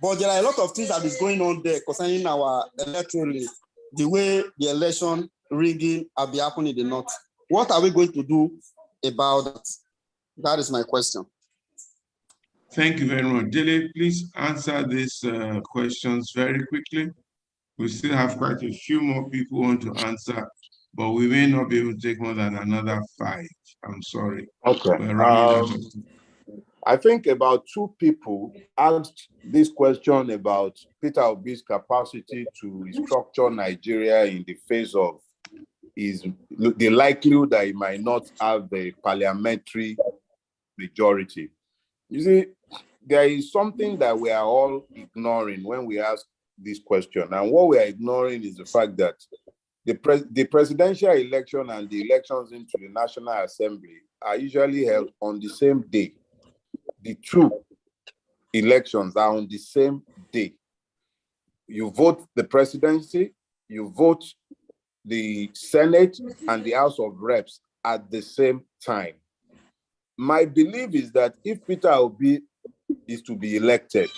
But there are a lot of things that is going on there concerning our electoral, the way the election rigging have been happening in the North. What are we going to do about that? That is my question. Thank you very much. Dele, please answer these questions very quickly. We still have quite a few more people who want to answer, but we may not be able to take more than another 5. I'm sorry. Okay. We're running out of time. I think about 2 people asked this question about Peter Obi's capacity to restructure Nigeria in the face of the likelihood that he might not have the parliamentary majority. You see, there is something that we are all ignoring when we ask this question. And what we are ignoring is the fact that the presidential election and the elections into the National Assembly are usually held on the same day. The 2 elections are on the same day. You vote the presidency, you vote the Senate and the House of Reps at the same time. My belief is that if Peter Obi is to be elected,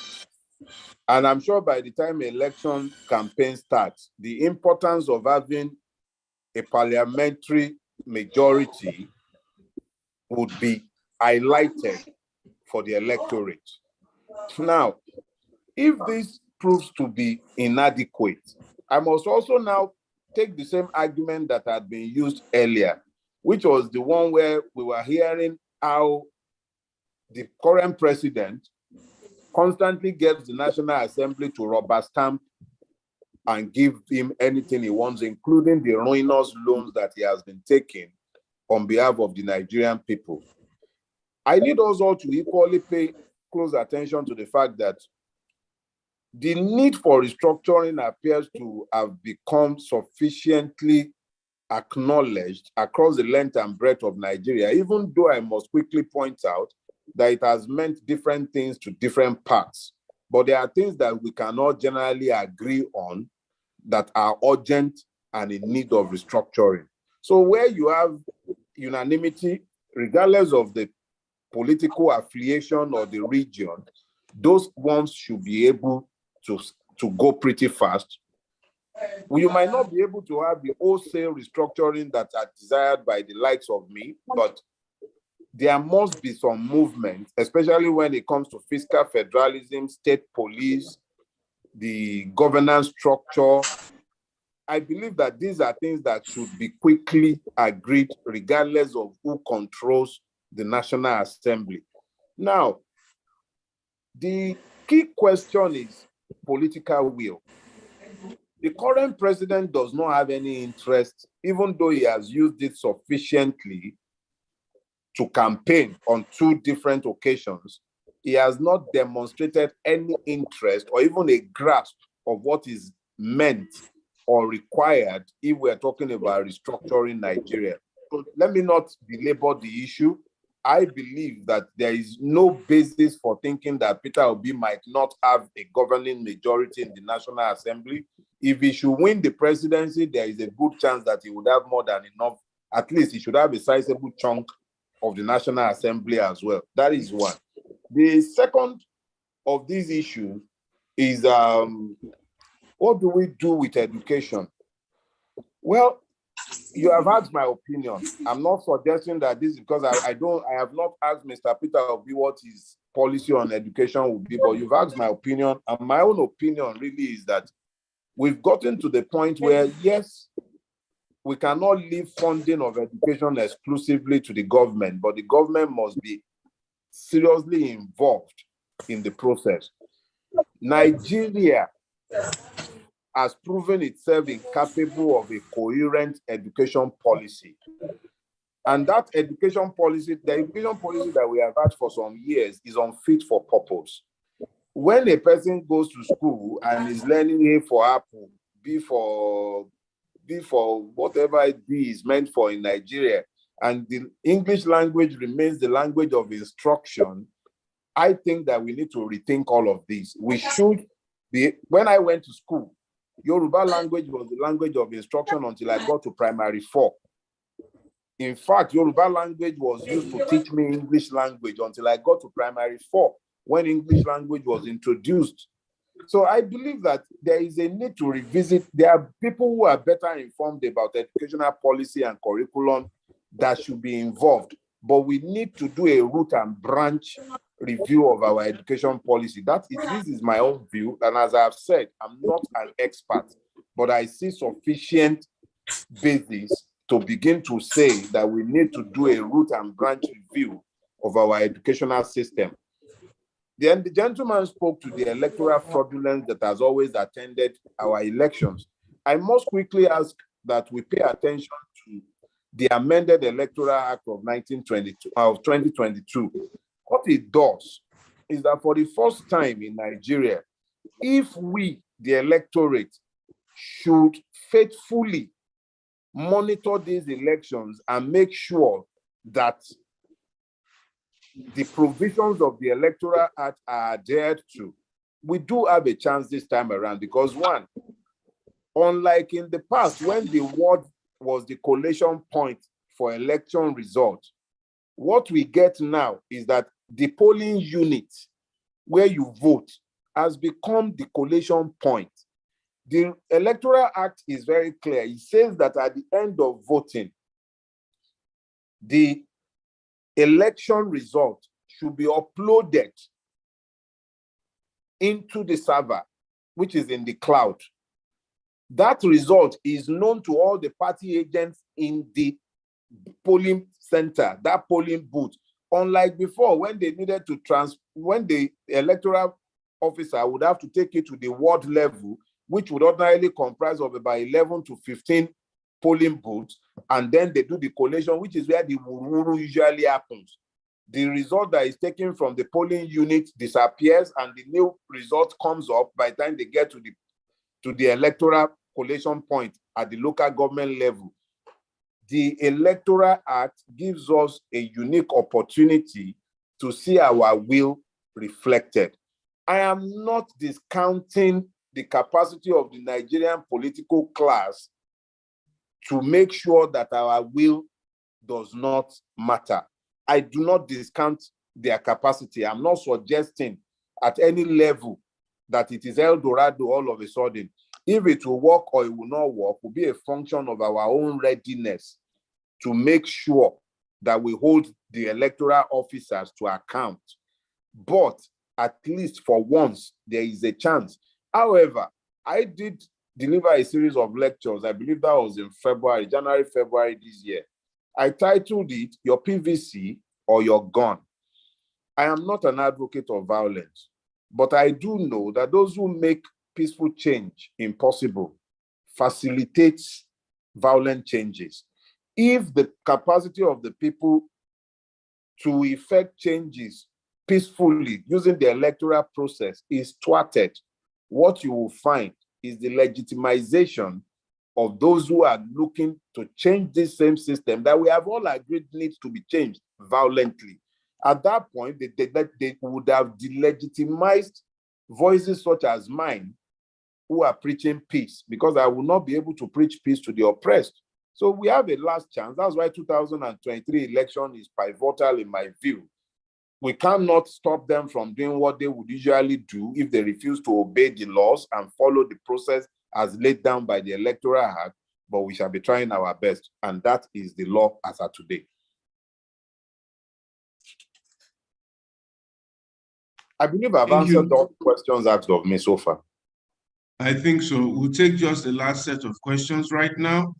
and I'm sure by the time election campaign starts, the importance of having a parliamentary majority would be highlighted for the electorate. Now, if this proves to be inadequate, I must also now take the same argument that had been used earlier, which was the one where we were hearing how the current president constantly gets the National Assembly to rubber stamp and give him anything he wants, including the ruinous loans that he has been taking on behalf of the Nigerian people. I need us all to equally pay close attention to the fact that the need for restructuring appears to have become sufficiently acknowledged across the length and breadth of Nigeria, even though I must quickly point out that it has meant different things to different parts. But there are things that we cannot generally agree on that are urgent and in need of restructuring. So where you have unanimity, regardless of the political affiliation or the region, those ones should be able to go pretty fast. You might not be able to have the wholesale restructuring that are desired by the likes of me, but there must be some movement, especially when it comes to fiscal federalism, state police, the governance structure. I believe that these are things that should be quickly agreed, regardless of who controls the National Assembly. Now, the key question is political will. The current president does not have any interest, even though he has used it sufficiently to campaign on 2 different occasions. He has not demonstrated any interest or even a grasp of what is meant or required if we're talking about restructuring Nigeria. So let me not belabor the issue. I believe that there is no basis for thinking that Peter Obi might not have a governing majority in the National Assembly. If he should win the presidency, there is a good chance that he would have more than enough. At least he should have a sizable chunk of the National Assembly as well. That is one. The second of these issues is what do we do with education? Well, you have asked my opinion. I'm not suggesting that this is because I have not asked Mr. Peter Obi what his policy on education would be, but you've asked my opinion. And my own opinion really is that we've gotten to the point where, yes, we cannot leave funding of education exclusively to the government, but the government must be seriously involved in the process. Nigeria has proven itself incapable of a coherent education policy. And that education policy, the education policy that we have had for some years, is unfit for purpose. When a person goes to school and is learning A for apple, B for whatever it is meant for in Nigeria, and the English language remains the language of instruction, I think that we need to rethink all of this. We should be, when I went to school, Yoruba language was the language of instruction until I got to primary 4. In fact, Yoruba language was used to teach me English language until I got to primary 4, when English language was introduced. So I believe that there is a need to revisit. There are people who are better informed about educational policy and curriculum that should be involved, but we need to do a root and branch review of our education policy. This is my own view, and as I've said, I'm not an expert, but I see sufficient basis to begin to say that we need to do a root and branch review of our educational system. Then the gentleman spoke to the electoral fraudulence that has always attended our elections. I must quickly ask that we pay attention to the amended Electoral Act of 2022. What it does is that for the first time in Nigeria, if we, the electorate, should faithfully monitor these elections and make sure that the provisions of the Electoral Act are adhered to, we do have a chance this time around, because one, unlike in the past when the ward was the collation point for election results, what we get now is that the polling unit where you vote has become the collation point. The Electoral Act is very clear. It says that at the end of voting, the election result should be uploaded into the server, which is in the cloud. That result is known to all the party agents in the polling center, that polling booth. Unlike before, when they needed to when the electoral officer would have to take it to the ward level, which would ordinarily comprise of about 11 to 15 polling booths, and then they do the collation, which is where the wuru usually happens. The result that is taken from the polling unit disappears, and the new result comes up by the time they get to the electoral collation point at the local government level. The Electoral Act gives us a unique opportunity to see our will reflected. I am not discounting the capacity of the Nigerian political class to make sure that our will does not matter. I do not discount their capacity. I'm not suggesting at any level that it is El Dorado all of a sudden. If it will work or it will not work will be a function of our own readiness to make sure that we hold the electoral officers to account. But at least for once, there is a chance. However, I did deliver a series of lectures. I believe that was in January, February this year. I titled it, Your PVC or Your Gun. I am not an advocate of violence, but I do know that those who make peaceful change impossible facilitates violent changes. If the capacity of the people to effect changes peacefully using the electoral process is thwarted, what you will find is the legitimization of those who are looking to change this same system that we have all agreed needs to be changed violently. At that point, they would have delegitimized voices such as mine who are preaching peace, because I will not be able to preach peace to the oppressed. So we have a last chance. That's why 2023 election is pivotal in my view. We cannot stop them from doing what they would usually do if they refuse to obey the laws and follow the process as laid down by the Electoral Act, but we shall be trying our best, and that is the law as of today. I believe I've answered all the questions asked of me so far. I think so. We'll take just the last set of questions right now.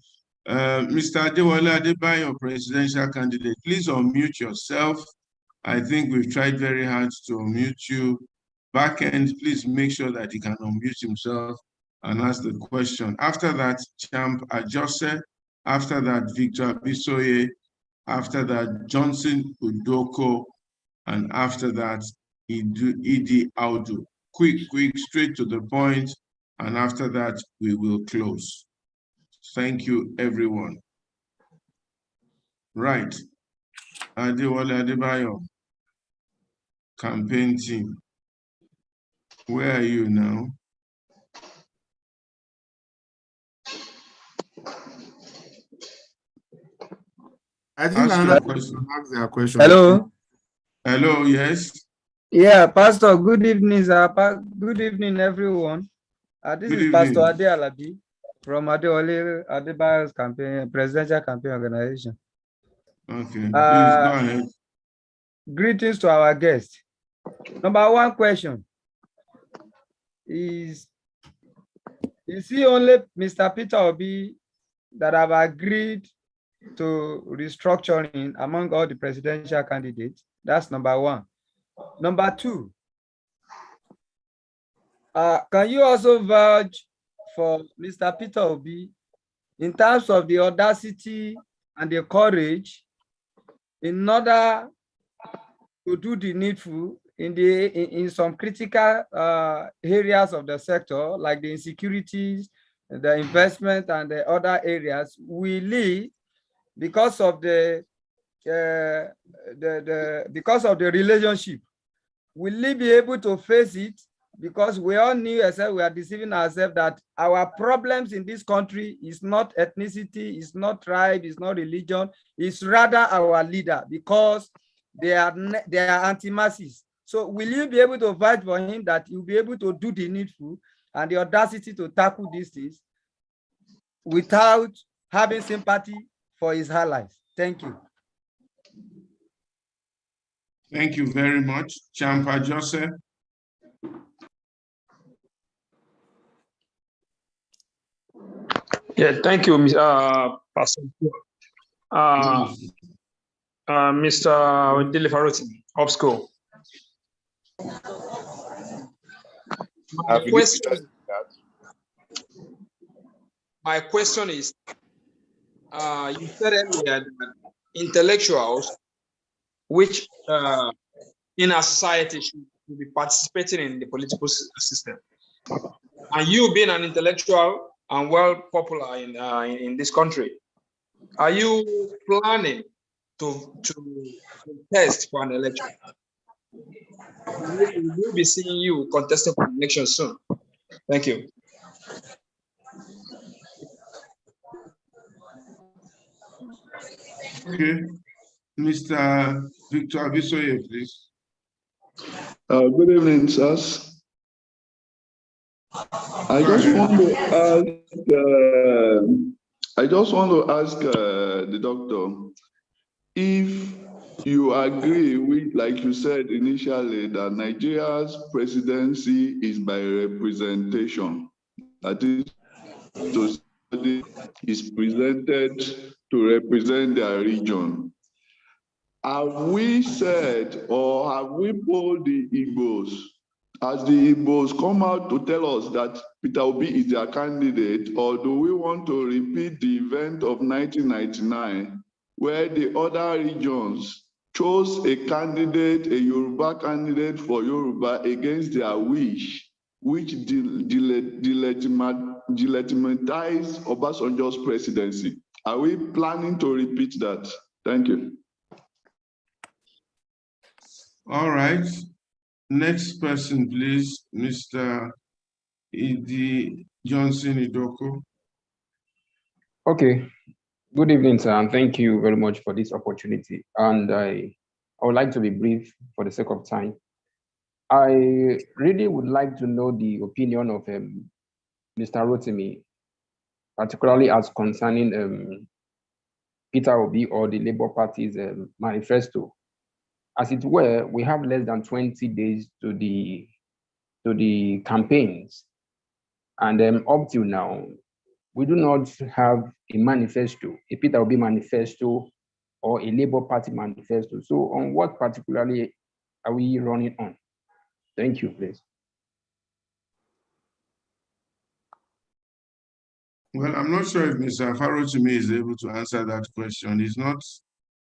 Mr. Adewale Adebayo, presidential candidate, please unmute yourself. I think we've tried very hard to unmute you. Back end, please make sure that he can unmute himself and ask the question. After that, Champ Ajose. After that, Victor Abisoye. After that, Johnson Udoko. And after that, Idi Audu. Quick, straight to the point. And after that, we will close. Thank you, everyone. Right. Adewale Adebayo, campaign team. Where are you now? I think another person asked their question. Hello. Hello, yes. Yeah, Pastor, good evening, sir. Good evening, everyone. This is Pastor Ade Alabi from Adewale Adebayo's campaign, presidential campaign organization. Okay, please go ahead. Greetings to our guests. Number one question is it only Mr. Peter Obi that have agreed to restructuring among all the presidential candidates? That's number one. Number two, can you also vouch for Mr. Peter Obi in terms of the audacity and the courage in order to do the needful in some critical areas of the sector, like the insecurities, the investment, and the other areas? We live because of the relationship. Will we be able to face it? Because we all knew ourselves, we are deceiving ourselves that our problems in this country is not ethnicity, is not tribe, is not religion, it's rather our leader, because they are anti-masses. So will you be able to fight for him that you'll be able to do the needful and the audacity to tackle these things without having sympathy for his allies? Thank you. Thank you very much. Champa Joseph. Yeah, thank you, Pastor. Mr. Dele Farotimi of school. My question is, you said earlier that intellectuals, which in our society should be participating in the political system, and you being an intellectual and well popular in this country, are you planning to test for an election? We will be seeing you contesting for an election soon. Thank you. Okay. Mr. Victor Abisoye, please. Good evening, sirs. I just want to ask the doctor if you agree with, like you said initially, that Nigeria's presidency is by representation. That is presented to represent their region. Have we said, or have we polled the Igbos? As the Igbos come out to tell us that Peter Obi is their candidate, or do we want to repeat the event of 1999, where the other regions chose a candidate, a Yoruba candidate for Yoruba against their wish, which delegitimized Obasanjo's presidency? Are we planning to repeat that? Thank you. All right. Next person, please, Mr. Idi Johnson Idoko. Okay. Good evening, sir, and thank you very much for this opportunity. And I would like to be brief for the sake of time. I really would like to know the opinion of Mr. Rotimi, particularly as concerning Peter Obi or the Labour Party's manifesto. As it were, we have less than 20 days to the campaigns. And up till now, we do not have a manifesto, a Peter Obi manifesto or a Labour Party manifesto. So on what particularly are we running on? Thank you, please. Well, I'm not sure if Mr. Farotimi is able to answer that question. He's not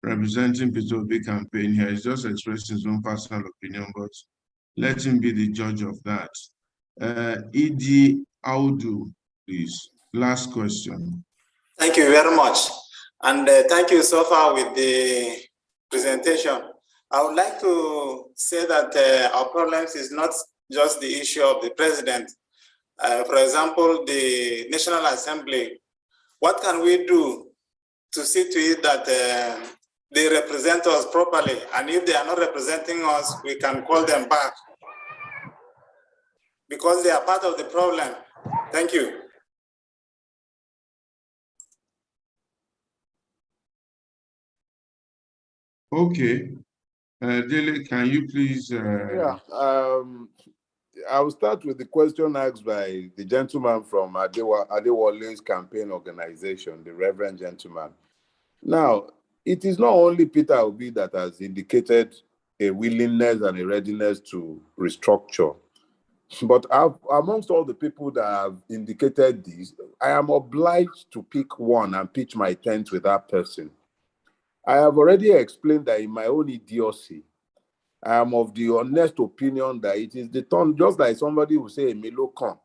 representing Peter Obi campaign here. He's just expressing his own personal opinion, but let him be the judge of that. Idi Audu, please. Last question. Thank you very much. And thank you so far with the presentation. I would like to say that our problems is not just the issue of the president. For example, the National Assembly. What can we do to see to it that they represent us properly? And if they are not representing us, we can call them back, because they are part of the problem. Thank you. Okay. Dele, can you please? I will start with the question asked by the gentleman from Adewale's campaign organization, the Reverend gentleman. Now, it is not only Peter Obi that has indicated a willingness and a readiness to restructure, but amongst all the people that have indicated this, I am obliged to pick one and pitch my tent with that person. I have already explained that in my own idiocy, I am of the honest opinion that it is the turn, just like somebody will say Melokan.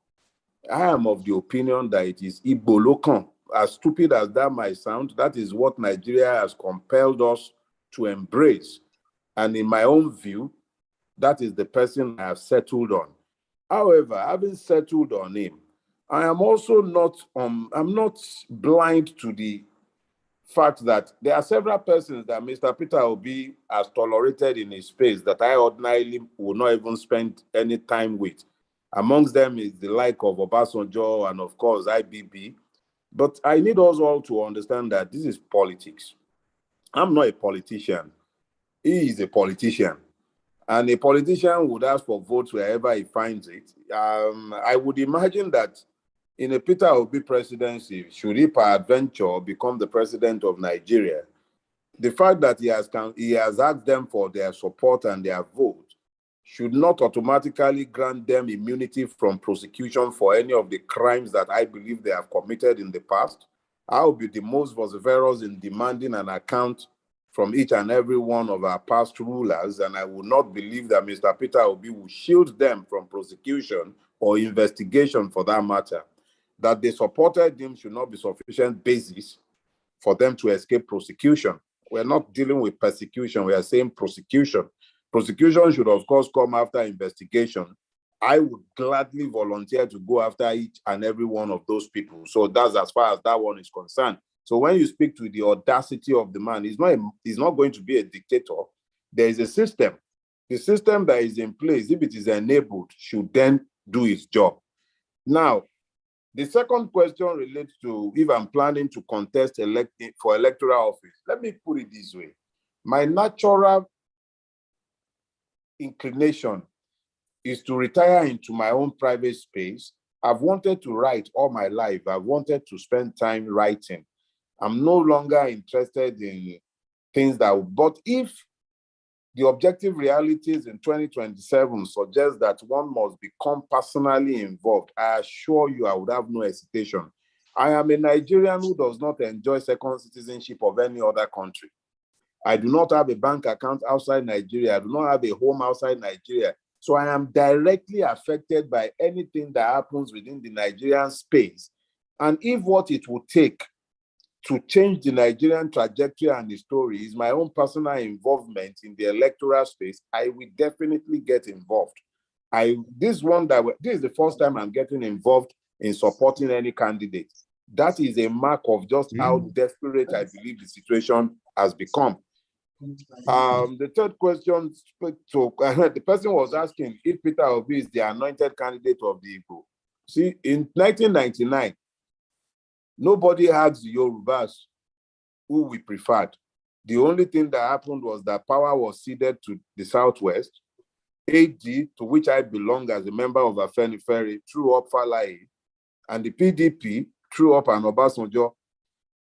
I am of the opinion that it is Ibolokan. As stupid as that might sound, that is what Nigeria has compelled us to embrace. And in my own view, that is the person I have settled on. However, having settled on him, I am also not, I'm not blind to the fact that there are several persons that Mr. Peter Obi has tolerated in his space that I ordinarily would not even spend any time with. Amongst them is the like of Obasanjo and of course IBB. But I need us all to understand that this is politics. I'm not a politician. He is a politician. And a politician would ask for votes wherever he finds it. I would imagine that in a Peter Obi presidency, should he peradventure become the president of Nigeria, the fact that he has asked them for their support and their vote should not automatically grant them immunity from prosecution for any of the crimes that I believe they have committed in the past. I will be the most vociferous in demanding an account from each and every one of our past rulers, and I will not believe that Mr. Peter Obi will shield them from prosecution or investigation for that matter. That they supported him should not be sufficient basis for them to escape prosecution. We're not dealing with persecution, we are saying prosecution. Prosecution should, of course, come after investigation. I would gladly volunteer to go after each and every one of those people. So that's as far as that one is concerned. So when you speak to the audacity of the man, he's not going to be a dictator. There is a system. The system that is in place, if it is enabled, should then do its job. Now, the second question relates to if I'm planning to contest for electoral office. Let me put it this way. My natural inclination is to retire into my own private space. I've wanted to write all my life. I've wanted to spend time writing. I'm no longer interested in things but if the objective realities in 2027 suggest that one must become personally involved, I assure you I would have no hesitation. I am a Nigerian who does not enjoy second citizenship of any other country. I do not have a bank account outside Nigeria. I do not have a home outside Nigeria. So I am directly affected by anything that happens within the Nigerian space. And if what it would take to change the Nigerian trajectory and the story is my own personal involvement in the electoral space, I will definitely get involved. This is the first time I'm getting involved in supporting any candidate. That is a mark of just how desperate I believe the situation has become. The third question, the person was asking if Peter Obi is the anointed candidate of the Igbo. See, in 1999, nobody asked the Yorubas who we preferred. The only thing that happened was that power was ceded to the Southwest. AD, to which I belong as a member of Afenifere, threw up Falaye, and the PDP threw up an Obasanjo.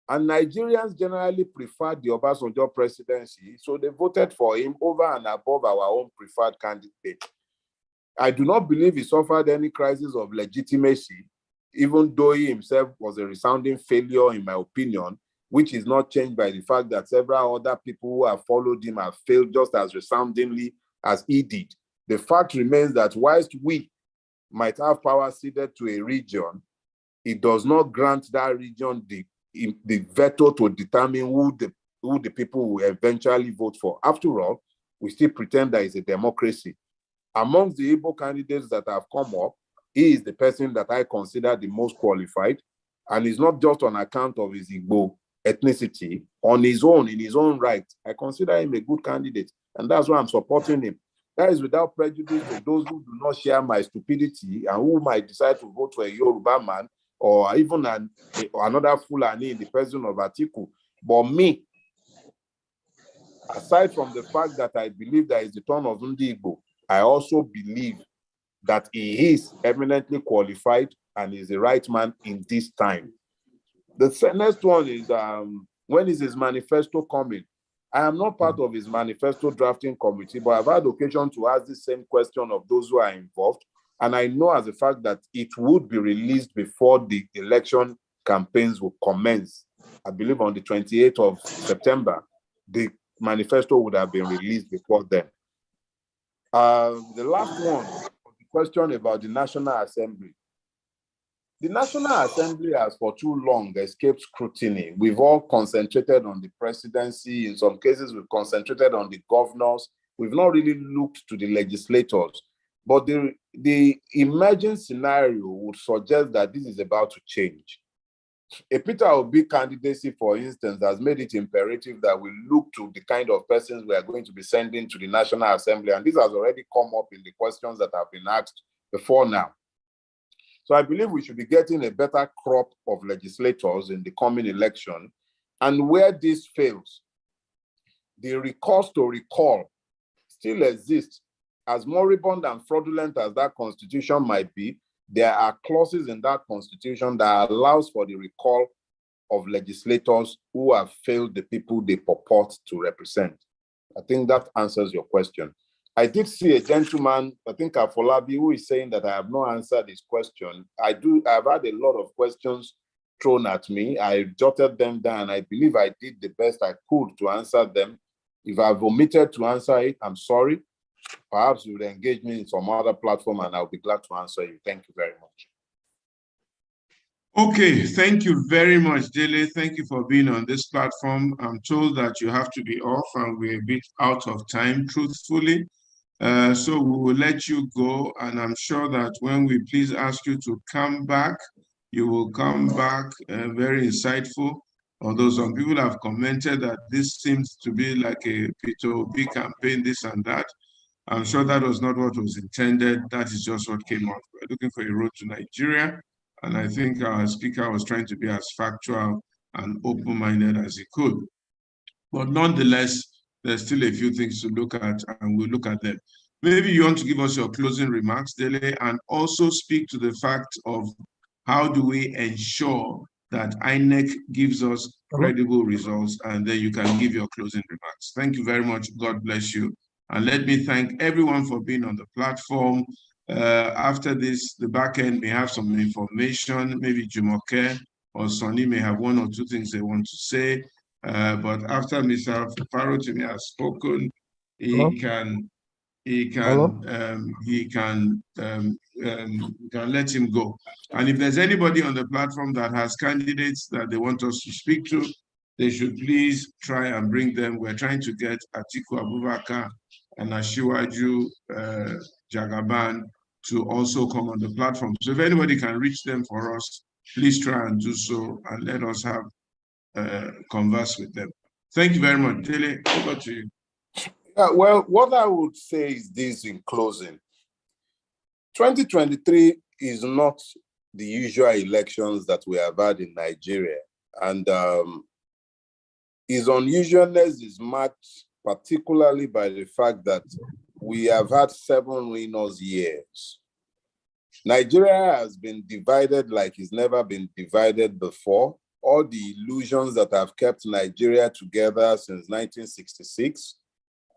And Nigerians generally preferred the Obasanjo presidency, so they voted for him over and above our own preferred candidate. I do not believe he suffered any crisis of legitimacy, even though he himself was a resounding failure, in my opinion, which is not changed by the fact that several other people who have followed him have failed just as resoundingly as he did. The fact remains that whilst we might have power ceded to a region, it does not grant that region the veto to determine who the people will eventually vote for. After all, we still pretend that it's a democracy. Amongst the Igbo candidates that have come up, he is the person that I consider the most qualified, and it's not just on account of his Igbo ethnicity. On his own, in his own right, I consider him a good candidate, and that's why I'm supporting him. That is without prejudice to those who do not share my stupidity and who might decide to vote for a Yoruba man or even another Fulani in the person of Atiku. But me, aside from the fact that I believe that it's the turn of Ndi Igbo, I also believe that he is eminently qualified and is the right man in this time. The next one is, when is his manifesto coming? I am not part of his manifesto drafting committee, but I've had occasion to ask the same question of those who are involved. And I know as a fact that it would be released before the election campaigns will commence. I believe on the 28th of September, the manifesto would have been released before then. The last one, the question about the National Assembly. The National Assembly has for too long escaped scrutiny. We've all concentrated on the presidency. In some cases, we've concentrated on the governors. We've not really looked to the legislators. But the emerging scenario would suggest that this is about to change. A Peter Obi candidacy, for instance, has made it imperative that we look to the kind of persons we are going to be sending to the National Assembly. And this has already come up in the questions that have been asked before now. So I believe we should be getting a better crop of legislators in the coming election. And where this fails, the recourse to recall still exists. As moribund and fraudulent as that constitution might be, there are clauses in that constitution that allows for the recall of legislators who have failed the people they purport to represent. I think that answers your question. I did see a gentleman, I think Afolabi, who is saying that I have not answered his question. I've had a lot of questions thrown at me. I jotted them down. I believe I did the best I could to answer them. If I've omitted to answer it, I'm sorry. Perhaps you would engage me in some other platform and I'll be glad to answer you. Thank you very much. Okay, thank you very much, Dele. Thank you for being on this platform. I'm told that you have to be off and we're a bit out of time, truthfully. So we will let you go, and I'm sure that when we please ask you to come back, you will come back very insightful. Although some people have commented that this seems to be like a P2P campaign, this and that. I'm sure that was not what was intended. That is just what came out. We're looking for a road to Nigeria. And I think our speaker was trying to be as factual and open-minded as he could. But nonetheless, there's still a few things to look at, and we'll look at them. Maybe you want to give us your closing remarks, Dele, and also speak to the fact of how do we ensure that INEC gives us credible results, and then you can give your closing remarks. Thank you very much. God bless you. And let me thank everyone for being on the platform. After this, the back end may have some information, maybe Jumoke or Sonny may have one or two things they want to say. But after Mr. Farotimi has spoken, he can let him go. And if there's anybody on the platform that has candidates that they want us to speak to, they should please try and bring them. We're trying to get Atiku Abubakar and Ashiwaju Jagaban to also come on the platform. So if anybody can reach them for us, please try and do so and let us have converse with them. Thank you very much. Dele, over to you. Yeah, well, what I would say is this in closing. 2023 is not the usual elections that we have had in Nigeria. And its unusualness is marked particularly by the fact that we have had 7 winners years. Nigeria has been divided like it's never been divided before. All the illusions that have kept Nigeria together since 1966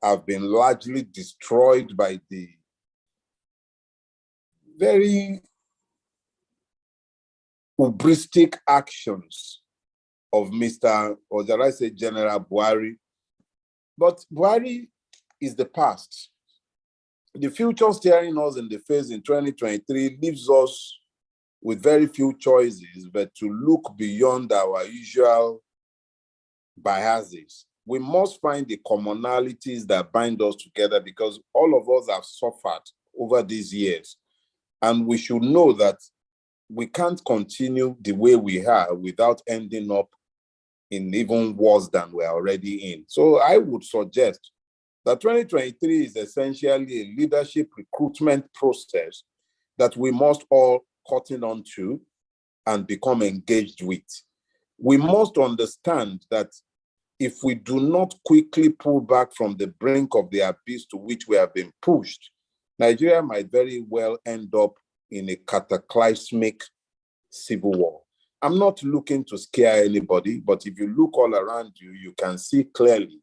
have been largely destroyed by the very hubristic actions of Mr. or did I say General Buhari. But Buhari is the past. The future staring us in the face in 2023 leaves us with very few choices, but to look beyond our usual biases. We must find the commonalities that bind us together because all of us have suffered over these years. And we should know that we can't continue the way we are without ending up in even worse than we're already in. So I would suggest that 2023 is essentially a leadership recruitment process that we must all cotton on to and become engaged with. We must understand that if we do not quickly pull back from the brink of the abyss to which we have been pushed, Nigeria might very well end up in a cataclysmic civil war. I'm not looking to scare anybody, but if you look all around you, you can see clearly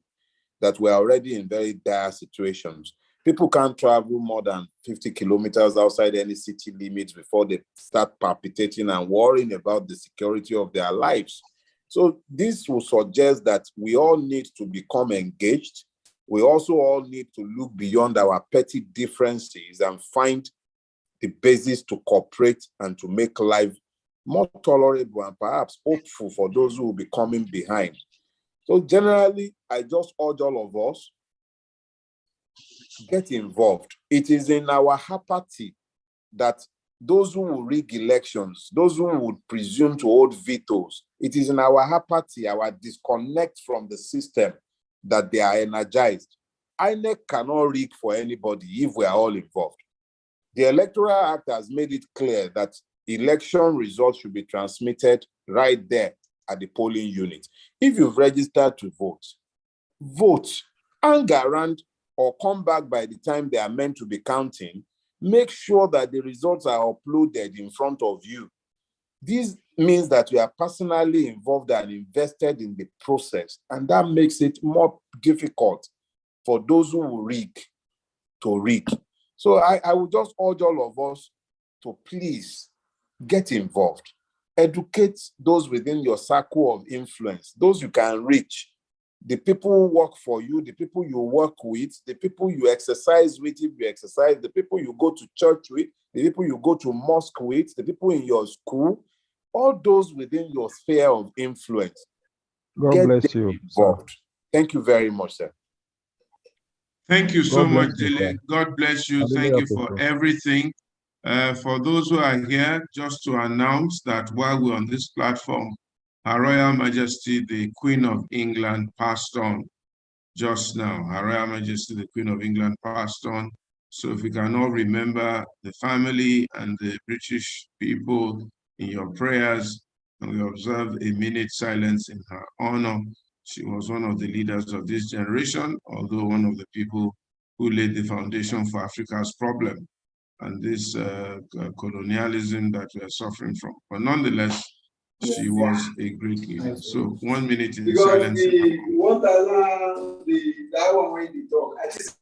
that we're already in very dire situations. People can't travel more than 50 kilometers outside any city limits before they start palpitating and worrying about the security of their lives. So this will suggest that we all need to become engaged. We also all need to look beyond our petty differences and find the basis to cooperate and to make life more tolerable and perhaps hopeful for those who will be coming behind. So generally, I just urge all of us, get involved. It is in our apathy that those who will rig elections, those who would presume to hold vetoes, it is in our apathy, our disconnect from the system that they are energized. INEC cannot rig for anybody if we are all involved. The Electoral Act has made it clear that election results should be transmitted right there at the polling unit. If you've registered to vote, vote. hang around or come back by the time they are meant to be counting, make sure that the results are uploaded in front of you. This means that you are personally involved and invested in the process, and that makes it more difficult for those who will read to read. So I would just urge all of us to please get involved. Educate those within your circle of influence, those you can reach, the people who work for you, the people you work with, the people you exercise with if you exercise, the people you go to church with, the people you go to mosque with, the people in your school, all those within your sphere of influence. God bless you. Involved. Thank you very much, sir. Thank you so much, you, Dele. God bless you. Thank you for everything. For those who are here, just to announce that while we're on this platform, Her Royal Majesty, the Queen of England, passed on just now. Her Royal Majesty, the Queen of England, passed on. So if we can all remember the family and the British people in your prayers, and we observe a minute silence in her honor. She was one of the leaders of this generation, although one of the people who laid the foundation for Africa's problem and this colonialism that we are suffering from. But nonetheless, she was a great leader. So 1 minute in silence. That one when they talk, I just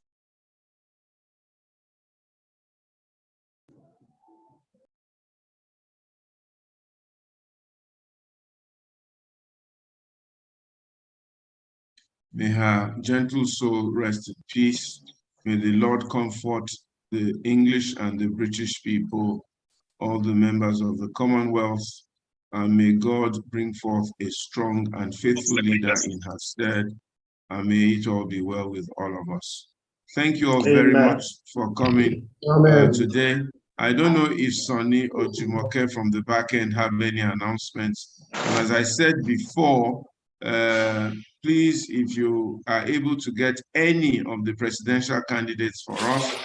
May her gentle soul rest in peace. May the Lord comfort the English and the British people, all the members of the Commonwealth, and may God bring forth a strong and faithful leader in her stead, and may it all be well with all of us. Thank you all very much for coming today. I don't know if Sonny or Jumoke from the back end have any announcements. And as I said before, please, if you are able to get any of the presidential candidates for us,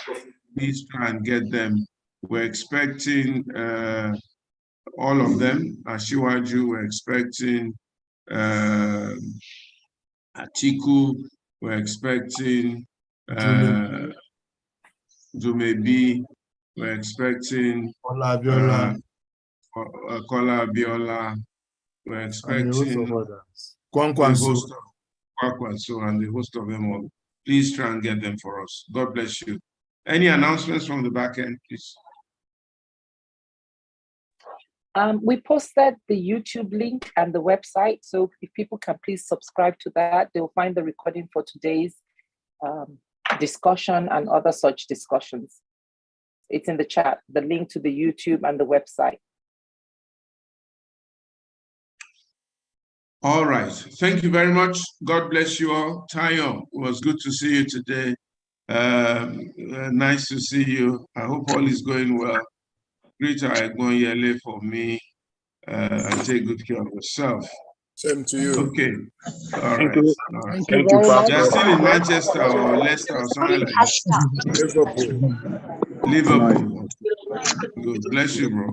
please try and get them. We're expecting all of them. Ashiwaju, we're expecting Atiku, we're expecting Dumebi, we're expecting Kola Abiola, we're expecting Kwankwaso and the host of them all. Please try and get them for us. God bless you. Any announcements from the back end, please? We posted the YouTube link and the website, so if people can please subscribe to that, they'll find the recording for today's discussion and other such discussions. It's in the chat, the link to the YouTube and the website. All right. Thank you very much. God bless you all. Tayo, it was good to see you today. Nice to see you. I hope all is going well. Greet Yele for me and take good care of yourself. Same to you. Okay. All Thank right. you. All right. Thank you, Pastor. They're still in Manchester or Leicester or something like that. Liverpool. Liverpool. Good. Bless you, bro.